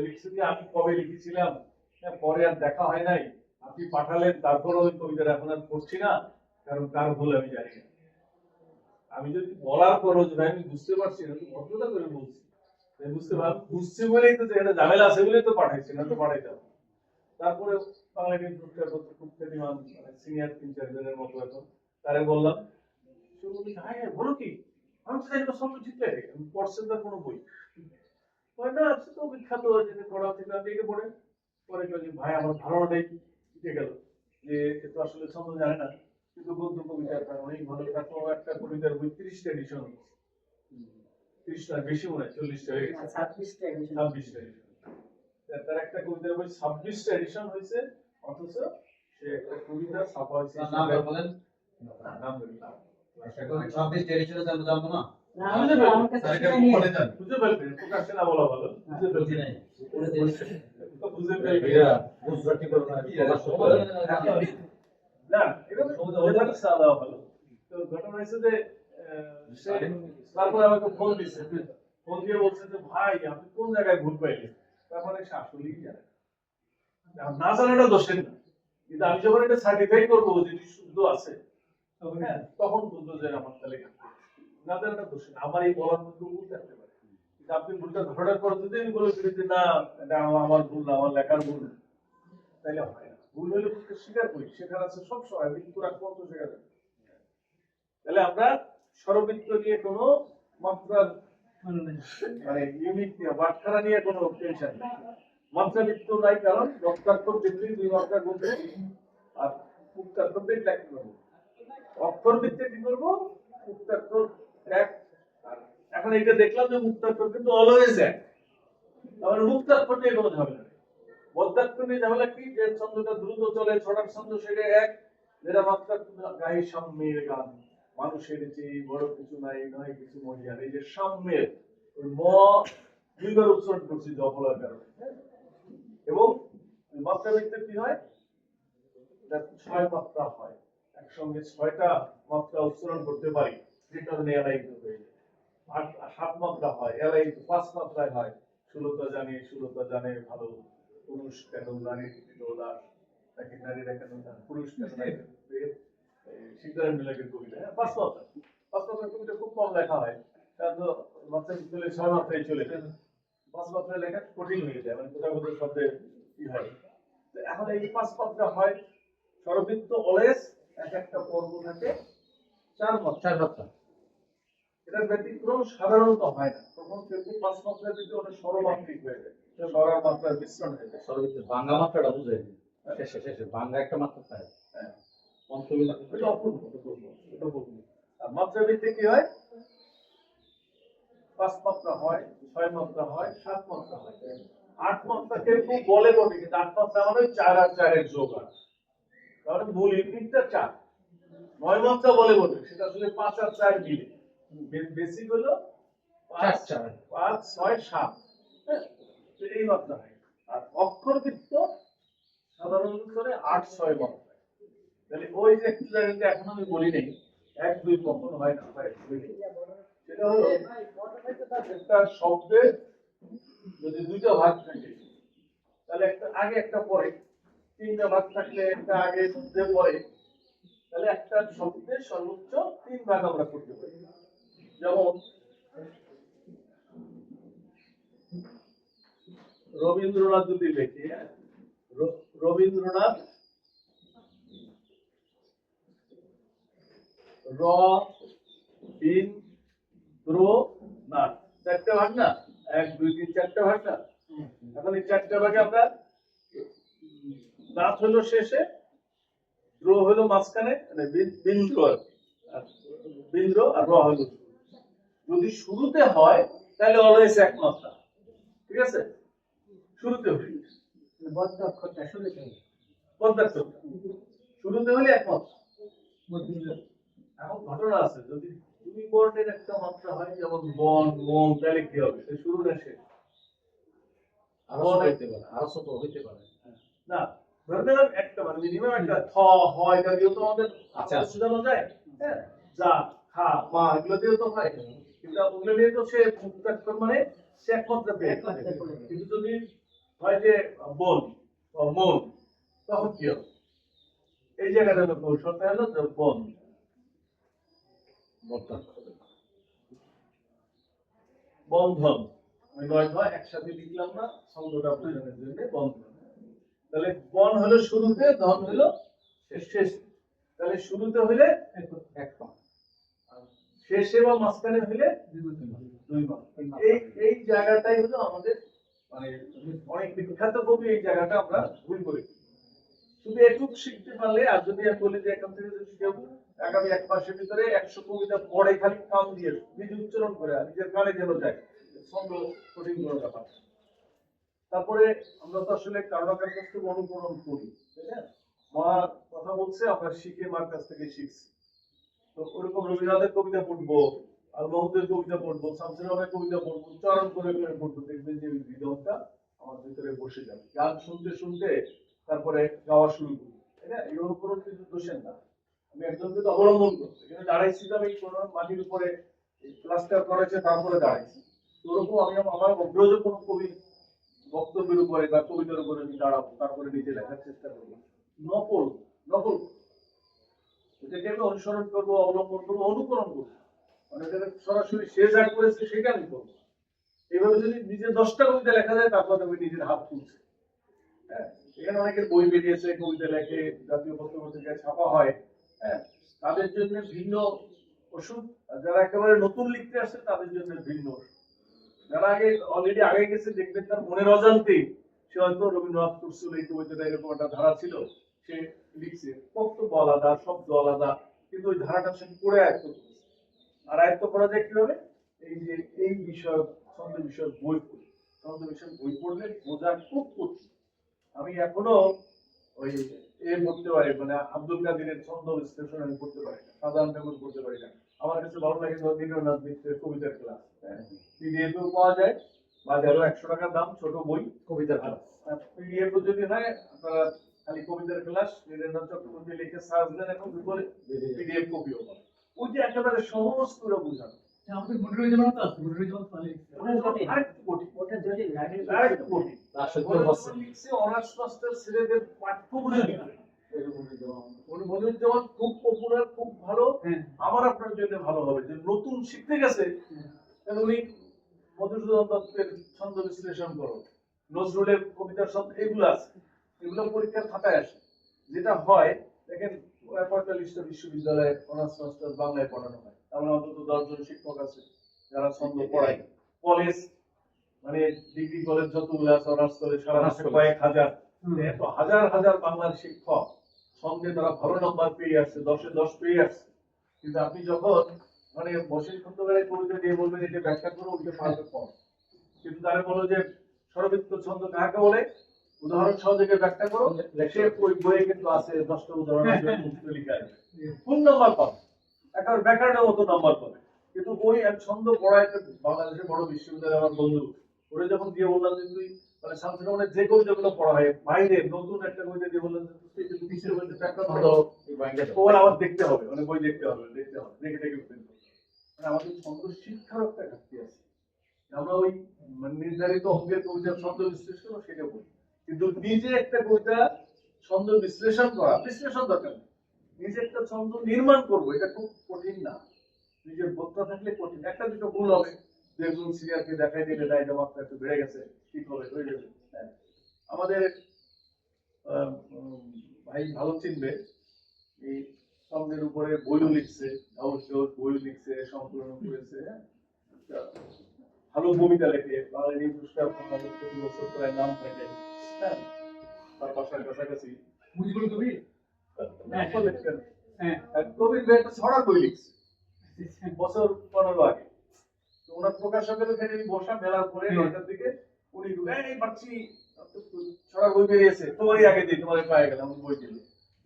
লিখছে যে আমি কবে লিখেছিলাম, হ্যাঁ, পরে আর দেখা হয় নাই, আপনি পাঠালেন, তারপর ওই কবিতাটা এখন আর পড়ছি না, কারণ কার ভুল আমি জানি না। আমি যদি বলার পরও যে ভাই আমি বুঝতে পারছি না, ভদ্রতা করে বলছি, বুঝতে পার বুঝছি বলেই তো, যেখানে ঝামেলা আছে বলেই তো পাঠাইছি, না তো পাঠাইতাম। তারপরে বাংলা খুব খ্যাতিমান সিনিয়র 3-4 জনের মতো এখন তারে বললাম, সে বলছে হ্যাঁ বলো কি, আমি তো জানি না সব জিতলে পড়ছেন তার কোনো বই হয় না, আছে তো বিখ্যাত যেটা পড়া থেকে আমি এটা পড়ে পরে বলি ভাই আমার ধারণাটাই জিতে গেল যে এ তো আসলে ছন্দ জানে না, কিন্তু গদ্য কবিতার অনেক ভালো। তারপর একটা কবিতার বই 30টা এডিশন, 30টা বেশি মনে হয়, 40টা হয়ে গেছে, 26টা এডিশন। তার একটা কবিতার বই 26টা এডিশন হয়েছে, অথচ সে একটা কবিতা ছাপা হয়েছে। নাম বলেন, নাম বলি না, এখন 26টা এডিশনে জানবো জানবো না। বুঝে ফেলবে, প্রকাশ্যে না বলা ভালো, বুঝে ফেলবে নাই বুঝে ফেলবে এরা বুঝতে করো না, প্রকাশ করো না, এটা ওইভাবে সাদা ভালো। তো ঘটনা হয়েছে যে সে তারপর আমাকে ফোন দিচ্ছে, ফোন দিয়ে বলছে যে ভাই আপনি কোন জায়গায় ভুল পাইলেন। তার মানে সে আসলেই জানে না, জানাটা দোষের না, কিন্তু আমি যখন এটা সার্টিফাই করবো যে শুদ্ধ আছে, হ্যাঁ, তখন বুঝবো যে আমার তাহলে না জানাটা দোষের না, আমার এই বলার মধ্যে ভুল থাকতে পারে। কিন্তু আপনি ভুলটা ধরার পর যদি আমি বলে ফেলি যে না এটা আমার ভুল না, আমার লেখার ভুল, তাহলে হয় না। ভুল হলে ভুলকে স্বীকার করি, শেখার আছে সব সময়, কিন্তু রাখবো শেখা যাবে। তাহলে আমরা স্বরবৃত্ত নিয়ে কোনো মাত্রার মানে ইউনিট নিয়ে বাটখারা নিয়ে কোনো টেনশন নেই। মাত্রাবৃত্ত নাই, কারণ রক্তাক্ষর বৃত্তি দুই মাত্রা গুনতে, আর মুক্তাক্ষর দিয়ে এক করবো। অক্ষর বৃত্তে কি করবো? মুক্তাক্ষর এক। এখন এটা দেখলাম যে মুক্তাক্ষর কিন্তু অলওয়েজ এক, তাহলে মুক্তাক্ষর নিয়ে কোনো ঝামেলা নেই। বদ্যাক্ষর নিয়ে ঝামেলা কি, যে ছন্দটা দ্রুত চলে, ছড়ার ছন্দ সেটা এক, যেটা মাত্রা গায়ে সাম্যের গান, মানুষের চেয়ে বড় কিছু নাই, নয় কিছু মহিয়ার, এই যে সাম্যের ওই ম দুইবার উচ্চারণ করছি জফলার কারণে, হ্যাঁ? এবং মাত্রা ভিত্তিক কি হয়, এটা 6 মাত্রা হয়, একসঙ্গে 6টা মাত্রা উচ্চারণ করতে পারি, যে কারণে এলাইত হয়ে যায়। 7 মাত্রা হয়, এলাইত 5 মাত্রায় হয়, সুলতা জানে ভালো, পুরুষ কেন নারীর দাস, তাকে নারীরা কেন পুরুষ কেন নারীর সীতারাম মিলাকের কবিতা, হ্যাঁ 5 মাত্রা। 5 মাত্রার কবিতা খুব কম লেখা হয়, কারণ তো মাত্রা চলে 6 মাত্রায় চলে যায়, 5 মাত্রায় লেখা কঠিন হয়ে যায়, মানে কোথাও কোথাও শব্দে কি হয়। তো এখন এই 5 মাত্রা হয়, স্বরবৃত্ত অলওয়েজ এক একটা পর্ব থাকে 4 মাত্রা। 4 মাত্রা। এটার ব্যতিক্রম সাধারণত হয় না, তখন কিন্তু 5 মাত্রার ভিতরে অনেক স্বরমাত্রিক হয়ে যায়, স্বরের মাত্রার মিশ্রণ হয়ে যায়। সর্বত্র বাংলা মাত্রাটা বুঝে শেষে শেষে বাংলা একটা মাত্রা থাকে। হ্যাঁ, পঞ্চমী এটা অপূর্ব, এটা অপূর্ব। আর মাত্রা ভিত্তিক কি হয়, 5 মাত্রা হয়, 6 মাত্রা হয়, 7 মাত্রা হয়, 8 মাত্রাকে খুব বলে বটে, কিন্তু 8 মাত্রা মানে 4 আর 4 এর যোগ হয়, কারণ মূল ইউনিটটা 4। 9 মাত্রা বলে বটে, সেটা আসলে 5 আর 4 মিলে, বেসিক হলো 5 5 6 7, হ্যাঁ, তো এই মাত্রা হয়। আর অক্ষর বৃত্ত সাধারণত করে 8 6 মাত্রা। তাহলে ওই যে একটু জায়গাতে এখন আমি বলি নেই 1 2 কখনো হয় না, হয় সেটা হলো একটা শব্দের যদি দুইটা ভাগ থাকে, তাহলে একটা আগে একটা পরে, 3টা ভাগ থাকলে একটা আগে মধ্যে পরে, তাহলে একটা শব্দের সর্বোচ্চ 3 ভাগ আমরা করতে পারি। যেমন রবীন্দ্রনাথ যদি দেখি, হ্যাঁ, রবীন্দ্রনাথ, র বিন দ্র নাথ, 4টে ভাগ না, 1 2 3 4টে ভাগ না। এখন এই 4টে ভাগে আমরা নাথ হলো শেষে, দ্র হলো মাঝখানে, মানে বিন্দ্র আর বিন্দ্র, আর র হলো যদি শুরুতে হয় তাহলে অলওয়েজ এক মাত্রা, ঠিক আছে, শুরুতে হলে বদ্ধ অক্ষরটা শুরুতে পদ্মাক্ষর শুরুতে হলে এক মাত্রা। এখন ঘটনা আছে, যদি 2 বর্ণের একটা মাত্রা হয়, যেমন বন মন, তাহলে কি হবে, এটা শুরু না শেষ? আরো হইতে পারে, আরো ছোট হইতে পারে। না, ধরে নিলাম একটা, মানে মিনিমাম একটা থ হয়, এটা দিয়েও তো আমাদের আচ্ছা। বোঝানো যায়, হ্যাঁ, যা খা মা এগুলো দিয়েও তো হয়, কিন্তু ওগুলো দিয়ে তো সে মুক্তাক্ষর মানে সে এক মাত্রা পেয়ে যায়। কিন্তু যদি হয় যে বন বা মন, তখন কি হবে, এই জায়গাটা হলো কৌশলটা হলো যে বন বন্ধন, আমি 9 একসাথে লিখলাম না, ছন্দটা বোঝানোর জন্য বন্ধন। তাহলে বন হলো শুরুতে, ধন হলো শেষে, তাহলে শুরুতে হইলে এক মাস, আর শেষে বা মাঝখানে হইলে 2 মাস। এই এই জায়গাটাই হলো আমাদের, মানে অনেক বিখ্যাত কবি এই জায়গাটা আমরা ভুল করি। শুধু এটুকু শিখতে পারলে, আর যদি আমি বলি যে এখান থেকে যদি কেউ আগামী 1 মাসের ভিতরে 100 কবিতা পড়ে, খালি কান দিয়ে নিজে উচ্চারণ করে, আর নিজের কানে যেন যায়, ছন্দ কঠিন কোনো ব্যাপার। তারপরে আমরা তো আসলে কারোর কাছ থেকে অনুকরণ করি, তাই না? মা কথা বলছে, আমরা শিখে মার কাছ থেকে শিখছি। তো ওরকম রবীন্দ্রনাথের কবিতা পড়বো, আর মহম্মদের কবিতা পড়বো, শামসুর রহমানের কবিতা পড়বো, উচ্চারণ করে করে পড়বো, দেখবেন যে হৃদয়টা আমার ভিতরে বসে যাবে। গান শুনতে শুনতে তারপরে গাওয়া শুরু করি, তাই না? এই অনুকরণ কিন্তু দোষের না, আমি একজনকে তো অবলম্বন করছি, এখানে দাঁড়াইছিলাম এই কোনো মাটির উপরে, প্লাস্টার করেছে, তারপরে দাঁড়াইছি। তো ওরকম আমি আমার অগ্রজ কোনো কবি বক্তব্যের উপরে বা কবিতার উপরে আমি দাঁড়াবো, তারপরে নিজে লেখার চেষ্টা করবো, নকল নকল এটাকে আমি অনুসরণ করবো, অবলম্বন করবো, অনুকরণ করবো, মানে এটা সরাসরি সে যা করেছে সেটা আমি করবো। এইভাবে যদি নিজে 10টা কবিতা লেখা যায়, তারপর আমি নিজের হাত তুলছে। হ্যাঁ, এখানে অনেকের বই বেরিয়েছে, কবিতা লেখে, জাতীয় পত্র-পত্রিকায় ছাপা হয়, হ্যাঁ, তাদের জন্য ভিন্ন ওষুধ, আর যারা একেবারে নতুন লিখতে আসছে তাদের জন্য ভিন্ন ওষুধ। যারা আগে অলরেডি আগে গেছে, দেখবেন তার মনের অজান্তেই সে হয়তো রবীন্দ্রনাথ করছিল এই কবিতাটা, এরকম একটা ধারা ছিল, সে লিখছে, বক্তব্য আলাদা, শব্দ আলাদা, কিন্তু ওই ধারাটা সে পড়ে আয়ত্ত করছে। আর আয়ত্ত করা যায় কিভাবে, এই যে এই বিষয়ক ছন্দ বিষয়ক বই পড়ে, ছন্দ বিষয় বই পড়লে বোঝা খুব কঠিন। আমি এখনো ওই পড়তে পারি, মানে আব্দুল কাদিরের ছন্দ বিশ্লেষণ আমি পড়তে পারি না, সাধারণ ঠাকুর পড়তে পারি না। আমার কাছে ভালো লাগে রবীন্দ্রনাথ মিত্রের কবিতার ক্লাস, পিডিএফও পাওয়া যায়, বাজারও 100 টাকা দাম, ছোট বই কবিতার ক্লাস। পিডিএফ যদি হয় আপনারা খালি কবিতার ক্লাস নীরেন্দ্র চক্রবর্তী লিখে সার্চ দেন, এখন গুগলে পিডিএফ কপিও পাবেন। ওই যে একেবারে সহজ করে বোঝানো, আমাদের মনিরুজ্জামান তো আছে, মনিরুজ্জামান সালে আরেকটু কঠিন, ওটা যদি আরেকটু কঠিন। রাশেদুল লিখছে অনার্স মাস্টার ছেলেদের পাঠ্য বুঝে লিখবে। মনিরুজ্জামান খুব পপুলার, খুব ভালো, আমার আপনার জন্য ভালো হবে যে নতুন শিখতে গেছে। কেন উনি মধুসূদন দত্তের ছন্দ বিশ্লেষণ করো, নজরুলের কবিতার শব্দ, এগুলো আছে, এগুলো পরীক্ষার খাতায় আসে। যেটা হয় দেখেন, 45টা বিশ্ববিদ্যালয়ে অনার্স মাস্টার বাংলায় পড়ানো হয়, তার মানে অন্তত 10 জন শিক্ষক আছে যারা ছন্দ পড়ায়। কলেজ মানে ডিগ্রি কলেজ যতগুলো আছে, অনার্স কলেজ সারা দেশে কয়েক হাজার, এত হাজার হাজার বাংলার শিক্ষক ছন্দে তারা ভালো নম্বর পেয়ে আসছে, 10-এ 10 পেয়ে আসছে। কিন্তু আপনি যখন মানে বসে খন্দকারের কবিতা দিয়ে বলবেন এটা ব্যাখ্যা করো, ওইটা পারবে কম। কিন্তু তারা বলো যে সর্বত্র ছন্দ কাকে বলে, উদাহরণ সহযোগে ব্যাখ্যা করো, সে ওই বইয়ে কিন্তু আছে 10টা উদাহরণ লেখা আছে, ফুল নাম্বার পাবে, একেবারে ব্যাকরণের মতো নাম্বার পাবে। কিন্তু ওই এক ছন্দ পড়ায় বাংলাদেশের বড় বিশ্ববিদ্যালয় আমার বন্ধু, ওরা যখন দিয়ে বললাম যে তুই মানে শান্তিরমণের যে কবিতাগুলো পড়া হয় বাইরে নতুন একটা কবিতা দিয়ে বললাম যে তুই কিন্তু বিশ্বের মধ্যে ব্যাখ্যা করো, ওর আবার দেখতে হবে, মানে বই দেখতে হবে দেখে দেখে মানে আমাদের ছন্দ শিক্ষার একটা ঘাটতি আছে। আমরা ওই মানে নির্ধারিত অঙ্কের কবিতার ছন্দ বিশ্লেষণ সেটা বলি, কিন্তু নিজে একটা কবিতা ছন্দ বিশ্লেষণ করা, বিশ্লেষণ দরকার নেই, নিজে একটা ছন্দ নির্মাণ করবো, এটা খুব কঠিন না। নিজের বোধটা থাকলে কঠিন, একটা দুটো ভুল হবে, দেখুন সিরিয়ালকে দেখাই দিলে না এটা মাত্রা একটু বেড়ে গেছে, ঠিক হবে, হয়ে যাবে। হ্যাঁ। আমাদের ভাই ভালো চিনবে, এই ছন্দের উপরে বইও লিখছে, বইও লিখছে, সম্পূর্ণ করেছে। হ্যাঁ, ভালো কবিতা লেখে, বাঙালি পুরস্কার প্রতি বছর প্রায় নাম থাকে। হ্যাঁ, তার বাসার কাছাকাছি মুজিবুল কবির। কবির ভাই একটা ছড়ার বই লিখছে বছর 15 আগে। তো ওনার প্রকাশকের ওখানে বসা, মেলার পরে 9টার দিকে উনি এই পাচ্ছি ছড়ার বই বেরিয়েছে, তোমারই আগে দিই, তোমারই পায়ে গেলাম বই দিল।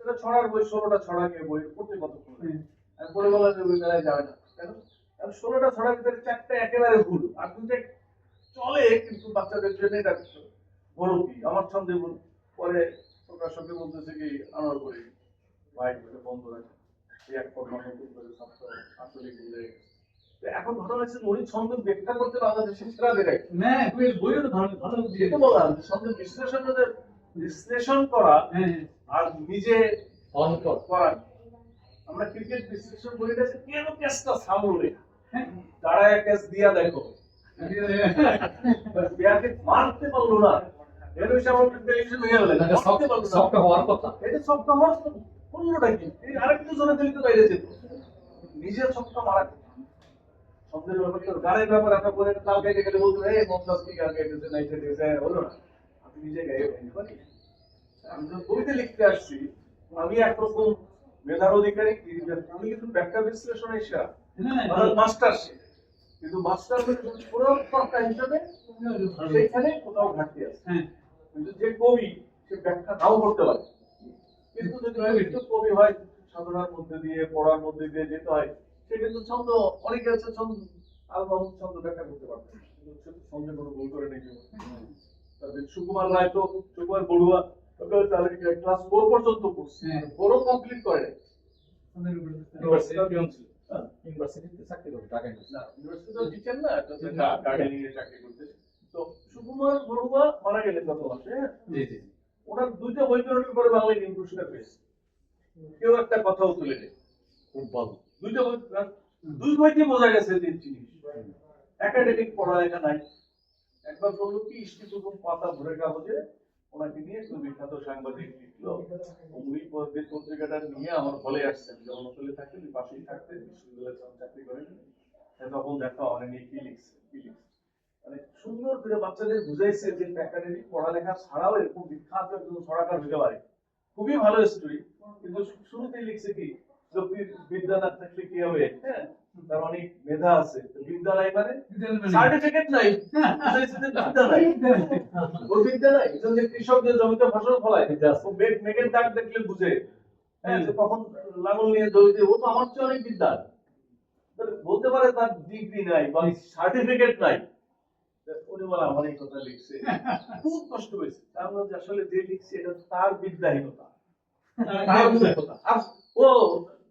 এটা ছড়ার বই, 16টা ছড়া নিয়ে বই পড়তে কতক্ষণ লাগে? আমি পড়ে বললাম যে ওই মেলায় যাবে না কেন, কারণ 16টা ছড়ার ভিতরে 4টা একেবারে ভুল, আর 2টা চলে, কিন্তু বাচ্চাদের জন্য এটা বড় কি আমার ছন্দে ভুল। পরে প্রকাশকে বলতেছে কি আনার পরে ভাই বন্ধ রাখে, এই এক পর নতুন করে ছাত্র আসলে ভুলে গেছে। এখন ঘটনা হচ্ছে উনি ছন্দ ব্যাখ্যা করতে বাংলাদেশের সেরাদের এক। না বইও তো ভালো ভালো দিয়ে যেটা বললাম ছন্দ বিশ্লেষণ করা আর নিজে অন্তর করা। আমরা ক্রিকেট বিশ্লেষণ করি না যে কেন ক্যাচটা সামনে দাঁড়ায় ক্যাচ দিয়া দেখো, ব্যাটে মারতে পারলো না, এর হিসাবে আমরা টেলিভিশন হয়ে গেল, সবটা হওয়ার কথা। এটা ছক্কা মারছ অন্যটা কি, এই আরেকটু জোরে দিলে তো বাইরে যেত, নিজের ছক্কা মারা। শব্দের ব্যাপারটা গানের ব্যাপার আমরা বলে তাল গাইতে গেলে বলতো এই মমতাজ কি গান গাইতেছে না গাইতেছে, হলো না, আপনি নিজে গাইয়ে পারি। আমি যখন কবিতা লিখতে আসছি, আমি একরকম মেধার অধিকারী, আমি কিন্তু ব্যাখ্যা বিশ্লেষণে সেরা, মাস্টার সে, কিন্তু মাস্টার পুরো কর্তা হিসেবে সেইখানে কোথাও ঘাটতি আছে। কিন্তু যে কবি সে ব্যাখ্যা নাও করতে পারে, কিন্তু যদি কবি হয় সাধনার মধ্যে দিয়ে পড়ার মধ্যে দিয়ে যেতে হয়, সে কিন্তু ছন্দ অনেকে আছে ছন্দ আলবাম ছন্দ ব্যাখ্যা করতে পারবে, ছন্দে কোনো ভুল করে নেই। তারপরে সুকুমার রায় তো, সুকুমার বড়ুয়া ক্লাস 4 পর্যন্ত পড়ছে, বড় কমপ্লিট করে ইউনিভার্সিটিতে চাকরি করে ঢাকা না, ইউনিভার্সিটি টিচার না, গার্ডেনিং এ চাকরি করতে। তো সুকুমার বড়ুয়া মারা গেলেন গত মাসে। জি জি, ওনার 2টা বই বেরোনোর পরে বাংলা একাডেমি পুরস্কার পেয়েছে, কেউ একটা কথাও তুলে নেই। খুব ভালো। 2টা বই, 2 বইতে বোঝা গেছে যে জিনিস একাডেমিক পড়ালেখা নাই। একবার বললো কি ইষ্টিকুকুম পাতা ভরে কাগজে ওনাকে নিয়ে একটু বিখ্যাত সাংবাদিক লিখলো, ওই পত্রিকাটা নিয়ে আমার হলে আসছেন, যখন হোটেলে থাকতেন পাশেই থাকতেন, বিশ্ববিদ্যালয়ে চাকরি করেন, তখন দেখা অনেক কি লিখছে মানে সুন্দর করে বাচ্চাদের বুঝাইছে যে একাডেমিক পড়ালেখা ছাড়াও এরকম বিখ্যাত একজন ছড়াকার হতে পারে। খুবই ভালো স্টোরি, কিন্তু শুরুতেই লিখছে কি বিদ্যা না থাকলে কি হবে, হ্যাঁ তার অনেক মেধা আছে, তো বিদ্যালয় মানে সার্টিফিকেট নাই, বুঝাইছে যে বিদ্যা নাই, ওর বিদ্যা নাই। এই জন্য কৃষকদের জমিতে ফসল ফলায়, ও মেঘের দাগ দেখলে বুঝে, হ্যাঁ, যে কখন লাঙল নিয়ে জমিতে, ও তো আমার চেয়ে অনেক বিদ্যা। তাহলে বলতে পারে তার ডিগ্রি নাই বা সার্টিফিকেট নাই। উনি বলে আমার এই কথা লিখছে, খুব কষ্ট হয়েছে। তার মধ্যে আসলে যে লিখছে এটা তার বিদ্যাহীনতা, তার মূর্খতা। আর ও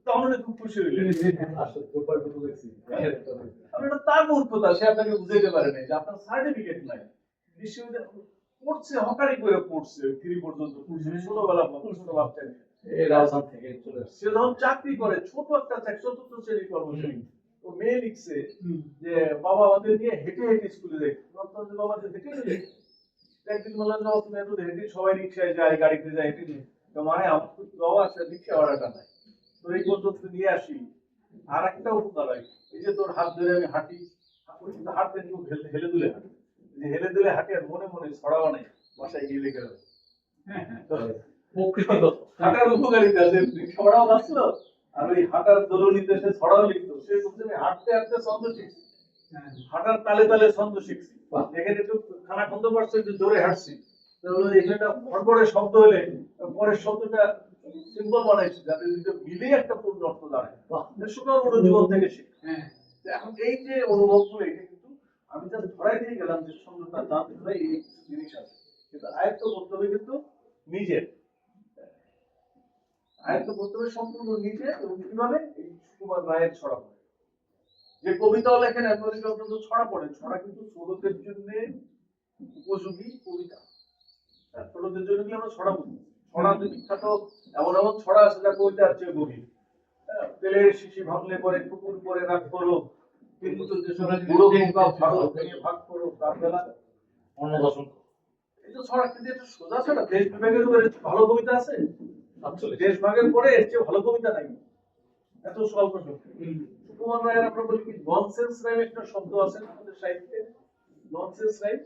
তখন উনি খুব খুশি হইলেন, আসলে প্রপার কথা বলছি। কারণ এটা তার মূর্খতা, সে আপনাকে বুঝাইতে পারে নাই যে আপনার সার্টিফিকেট নাই। বিশ্ববিদ্যালয় পড়ছে, হকারি করে পড়ছে, 3 পর্যন্ত পড়ছে, ছোটবেলা ছোট বাচ্চা নিয়ে। এই রাজধান থেকে চলে আসছে। সে যখন চাকরি করে, ছোট একটা চাকরি, 4th শ্রেণীর কর্মচারী, ও মেয়ে লিখছে যে বাবা আমাদের নিয়ে হেঁটে হেঁটে স্কুলে যাই। ভাবতাম যে বাবা যে হেঁটে হেঁটে যাই। একদিন বললাম যে বাবা, তুমি এত হেঁটে, সবাই রিক্সায় যায়, গাড়িতে যায়, হেঁটে যাই। তো মানে আমার তো বাবা আছে, রিক্সা ভাড়াটা নাই, তো এই পর্যন্ত নিয়ে আসি। আর একটা উপকার হয়, এই যে তোর হাত ধরে আমি হাঁটি, ওই কিন্তু হাঁটতে একটু হেলে দুলে হাঁটি, যে হেলে দুলে হাঁটি আর মনে মনে ছড়াও নাই, বাসায় গিয়ে লেগে রয়েছে। প্রকৃতিগত। হাঁটার উপকারিতা, যে ছড়াও আসলো, আর ওই হাঁটার দরুনিতে সে ছড়াও লিখতো। সে বলছে আমি হাঁটতে হাঁটতে ছন্দ শিখছি, হাঁটার তালে তালে ছন্দ শিখছি। এখানে একটু খানা খন্দ পারছে, একটু জোরে হাঁটছি, তাহলে এখানে ফড়ফড়ে শব্দ হলে পরের শব্দটা সিম্বল বানাইছি, যাতে দুটো মিলে একটা পূর্ণ অর্থ দাঁড়ায়। সুতরাং ওর জীবন থেকে শিখে। এখন এই যে অনুভবগুলো, এটা কিন্তু আমি যা ধরাই দিয়ে গেলাম যে ছন্দটা জানতে হয়, এই জিনিস আছে, কিন্তু আয়ত্ত করতে হবে কিন্তু নিজের, আয়ত্ত করতে হবে সম্পূর্ণ নিজে। এবং কিভাবে? এই সুকুমার রায়ের ছড়া পড়ে, যে কবিতাও লেখেন আমেরিকা পর্যন্ত ছড়া পড়ে। ছড়া কিন্তু ছোটদের জন্য উপযোগী কবিতা। হ্যাঁ, ছোটদের জন্য কি আমরা ছড়া বলি? ছড়া যে বিখ্যাত, এমন এমন ছড়া আছে যা কবিতার চেয়ে গভীর। হ্যাঁ, তেলের শিশি ভাঙলে পরে কুকুর করে রাগ করো, কিন্তু যে সময় বুড়ো খোকা ভারত ভেঙে ভাগ করো, তার বেলা অন্নদাসন। এই তো ছড়া। কিন্তু এটা সোজা ছড়া, দেশ বিভাগের উপরে ভালো কবিতা আছে? দেশ ভাগের পরে এর চেয়ে ভালো কবিতা নাই, এত স্বল্প শব্দ। সুকুমার রায়ের আমরা বলি কি ননসেন্স রাইম, একটা শব্দ আছে আমাদের সাহিত্যে, ননসেন্স রাইম।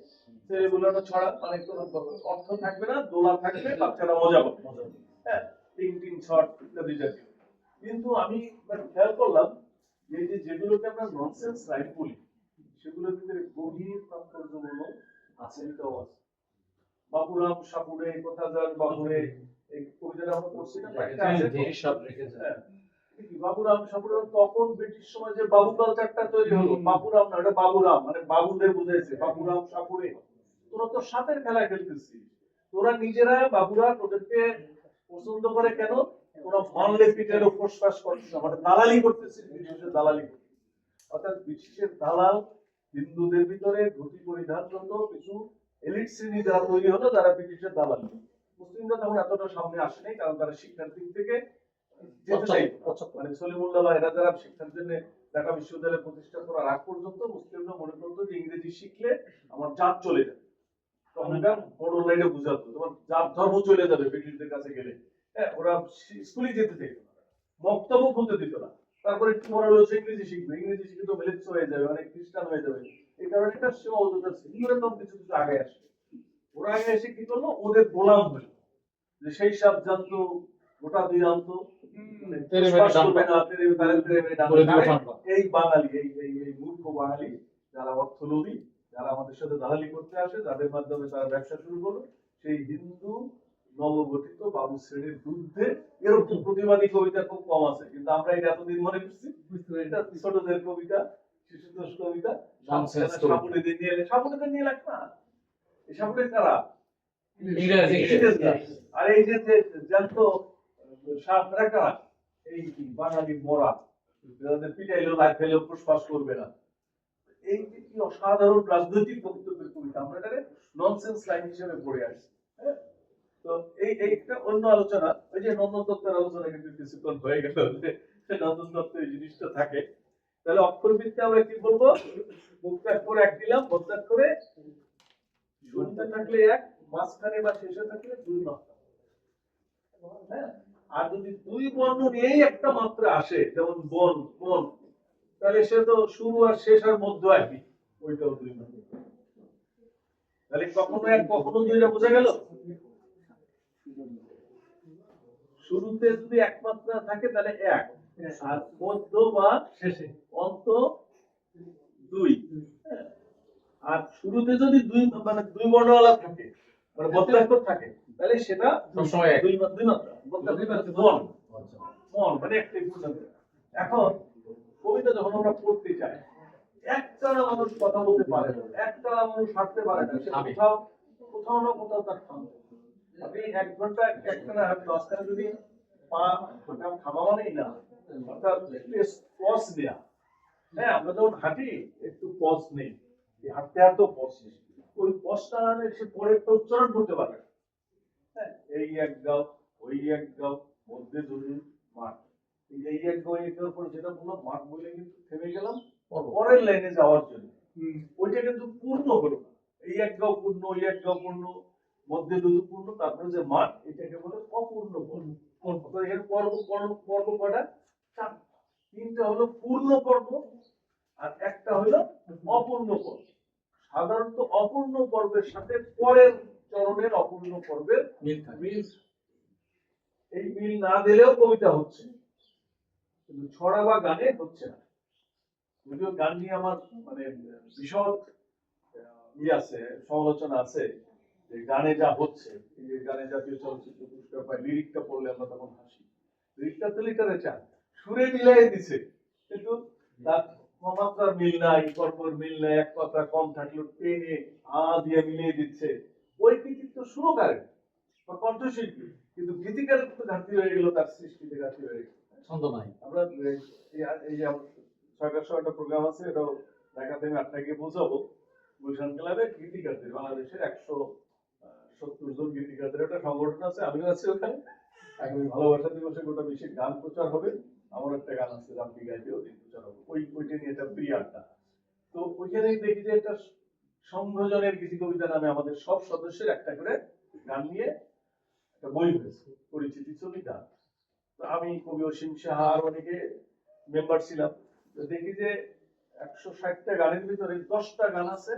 সেগুলো ছড়া, মানে কোনো অর্থ থাকবে না, দোলা থাকবে, বাচ্চারা মজা পাবে, হ্যাঁ, টিং টিং শর্ট ইত্যাদি জাতীয়। কিন্তু আমি খেয়াল করলাম যে এই যে যেগুলোকে আমরা ননসেন্স রাইম বলি, সেগুলোর ভিতরে গভীর তাৎপর্যমূলক আছে, এটাও আছে। বাবুরাম সাপুড়ে কথা যান বাবুরে, এই কবিতাটা আমরা পড়ছি না, একটা আছে তো? হিসাব রেখেছে। হ্যাঁ, কি বাবুরাম সাপুড়ে, তখন ব্রিটিশ সময় যে বাবু কালচারটা তৈরি হলো, বাবুরাম না, এটা বাবুরাম, মানে বাবুদের বুঝাইছে, বাবুরাম সাপুড়ে। তোরা তো সাপের খেলা খেলতেছিস, তোরা নিজেরা বাবুরা, তোদেরকে পছন্দ করে কেন? তোরা মানলে পিঠের ফোসফাস করছিস, মানে দালালি করতেছিস, ব্রিটিশের দালালি করছিস। অর্থাৎ ব্রিটিশের দালাল হিন্দুদের ভিতরে ধুতি পরিধানরত কিছু এলিট শ্রেণী যারা তৈরি হলো, যারা ব্রিটিশের দালাল। মুসলিমরা তখন এতটা সামনে আসেনি, কারণ তারা শিক্ষার দিক থেকে যেতে চাইতো না। মানে সলিমুল্লাহ বা এরা যারা শিক্ষার জন্য ঢাকা বিশ্ববিদ্যালয় প্রতিষ্ঠা করার আগ পর্যন্ত মুসলিমরা মনে করতো যে ইংরেজি শিখলে আমার জাত চলে যাবে। তখনকার বড় লাইনে বুঝাতো তোমার জাত ধর্ম চলে যাবে ব্রিটিশদের কাছে গেলে। হ্যাঁ, ওরা স্কুলে যেতে চাইতো না, বক্তব্য খুলতে দিত না। তারপরে একটু বড় হলো ইংরেজি শিখবে, ইংরেজি শিখে তো মিলেচ্ছ হয়ে যাবে, অনেক খ্রিস্টান হয়ে যাবে। এই কারণে একটা সীমাবদ্ধতা ছিল। এরকম কিছু কিছু আগে আসে, ওরা আগে এসে কি করলো, ওদের গোলাম হলো। যে সেই সব জানতো গোটা দুই আনতো, এই বাঙালি, এই মূর্খ বাঙালি, যারা অর্থলোভী, যারা আমাদের সাথে দালালি করতে আসে, যাদের মাধ্যমে তারা ব্যবসা শুরু করলো, সেই হিন্দু নবগঠিত বাবু শ্রেণীর বিরুদ্ধে এরকম প্রতিবাদী কবিতা খুব কম আছে। কিন্তু আমরা এটা এতদিন মনে করছি এটা ছোটদের কবিতা, শিশুতোষ কবিতা, সাপুড়েদের নিয়ে, সাপুড়েদের নিয়ে লেখ না, এই সাপুড়ে কারা? আর এই যে জ্যান্ত সাপরা কারা? এই বাঙালি মরা, যাদের পিটাইলেও লাইফ ফেলেও ফুসফাস করবে না। এই যে কি অসাধারণ রাজনৈতিক বক্তব্যের কবিতা, আমরা এটাকে ননসেন্স লাইন হিসেবে পড়ে আসছি। হ্যাঁ, তো এইটা অন্য আলোচনা। ওই যে নন্দন দত্তের আলোচনা কিন্তু কিছুক্ষণ হয়ে গেল, যে নন্দন দত্ত এই জিনিসটা থাকে। তাহলে অক্ষরবৃত্তে আমরা কি বলবো? মুক্তাক করে এক দিলাম, বক্তাক করে শুরুতে থাকলে এক, মাঝখানে বা শেষে থাকলে দুই মাত্রা। হ্যাঁ, আর যদি দুই বর্ণ নিয়েই একটা মাত্রা আসে, যেমন বন মন, তাহলে সে তো শুরু আর শেষ আর মধ্য একই, ওইটাও দুই মাত্রা। তাহলে কখনো এক কখনো দুইটা বোঝা গেল। শুরুতে যদি এক মাত্রা থাকে তাহলে এক, আর মধ্য বা শেষে অন্ত 2, হ্যাঁ? আর শুরুতে যদি দুই বর্ণওয়ালা থাকে মানে বদ্যাক্ষর থাকে তাহলে সেটা সবসময় এক। দুই মাত্রা মন মন মানে একটাই পূর্ণাঙ্গ। এখন কবিতা যখন আমরা পড়তে চাই একটা মানুষ কথা বলতে পারে না, একটা মানুষ হাঁটতে পারে না, সে কোথাও কোথাও না কোথাও তার থামবে। আপনি 1 ঘন্টা একটা না 10 ঘন্টা যদি পা থামা মানেই না, অর্থাৎ একটু পজ দেয়া। হ্যাঁ, আমরা যখন হাঁটি একটু পজ নেই, এই হাঁটতে হাঁটতেও পজ নেই, ওই পজটা না সে পরে একটা উচ্চারণ করতে পারবে। হ্যাঁ, এই এক গাও ওই এক গাও মধ্যে ধরুন মাঠ, এই এক গাও এই এক গাও পরে যেটা বললাম মাঠ বলে কিন্তু থেমে গেলাম পরের লাইনে যাওয়ার জন্য। ওইটা কিন্তু পূর্ণ হলো না, এই এক গাও পূর্ণ ওই এক গাও পূর্ণ মধ্যে দুটো পূর্ণ তারপরে যে মাঠ এটাকে বলে অপূর্ণ পর্ব। অর্থাৎ এর পর্ব কটা? 4। 3টা হলো পূর্ণ পর্ব আর একটা হলো অপূর্ণ পর্ব। সাধারণত অপূর্ণ পর্বের সাথে পরের চরণের অপূর্ণ পর্বের মিল থাকে। মিল, এই মিল না দিলেও কবিতা হচ্ছে, কিন্তু ছড়া বা গানে হচ্ছে না। যদিও গান নিয়ে আমার মানে বিশদ আছে, সমালোচনা আছে যে গানে যা হচ্ছে, এই যে গানে জাতীয় চলচ্চিত্র পুরস্কার পায়, লিরিকটা পড়লে আমরা তখন হাসি। লিরিকটা তো লিটারেচার, সুরে মিলাই দিছে, কিন্তু তার মাত্রার মিল নাই, পরপর মিল নাই, এক কথা কম থাকলেও টেনে দিয়ে মিলিয়ে দিচ্ছে। ওই কৃতিত্ব সুরকারের বা কণ্ঠশিল্পী, কিন্তু গীতিকারের তো ঘাটতি হয়ে গেল, তার সৃষ্টিতে ঘাটতি হয়ে গেল। ছন্দ নাই। আমরা এই যে আমার 6টার সময় একটা প্রোগ্রাম আছে, এটাও ঢাকাতে আমি 8টায় গিয়ে পৌঁছাবো। গুলশান ক্লাবে গীতিকারদের, বাংলাদেশের 170 জন গীতিকারদের একটা সংগঠন আছে, আমিও আছি ওখানে। আগামী ভালোবাসা দিবসে গোটা বিশ্বে গান প্রচার হবে, আমার একটা গান আছে রাব্বি গাইবে, ওদিন প্রচার হবে, ওইটা নিয়ে একটা প্রিয় আড্ডা। তো ওইখানে দেখি যে একটা সংঘজনের গীতি কবিতা নামে আমাদের সব সদস্যের একটা করে গান নিয়ে একটা বই হয়েছে, পরিচিতি ছবি গান। তো আমি কবি অসীম সাহা আর অনেকে মেম্বার ছিলাম। তো দেখি যে 160টা গানের ভিতরে 10টা গান আছে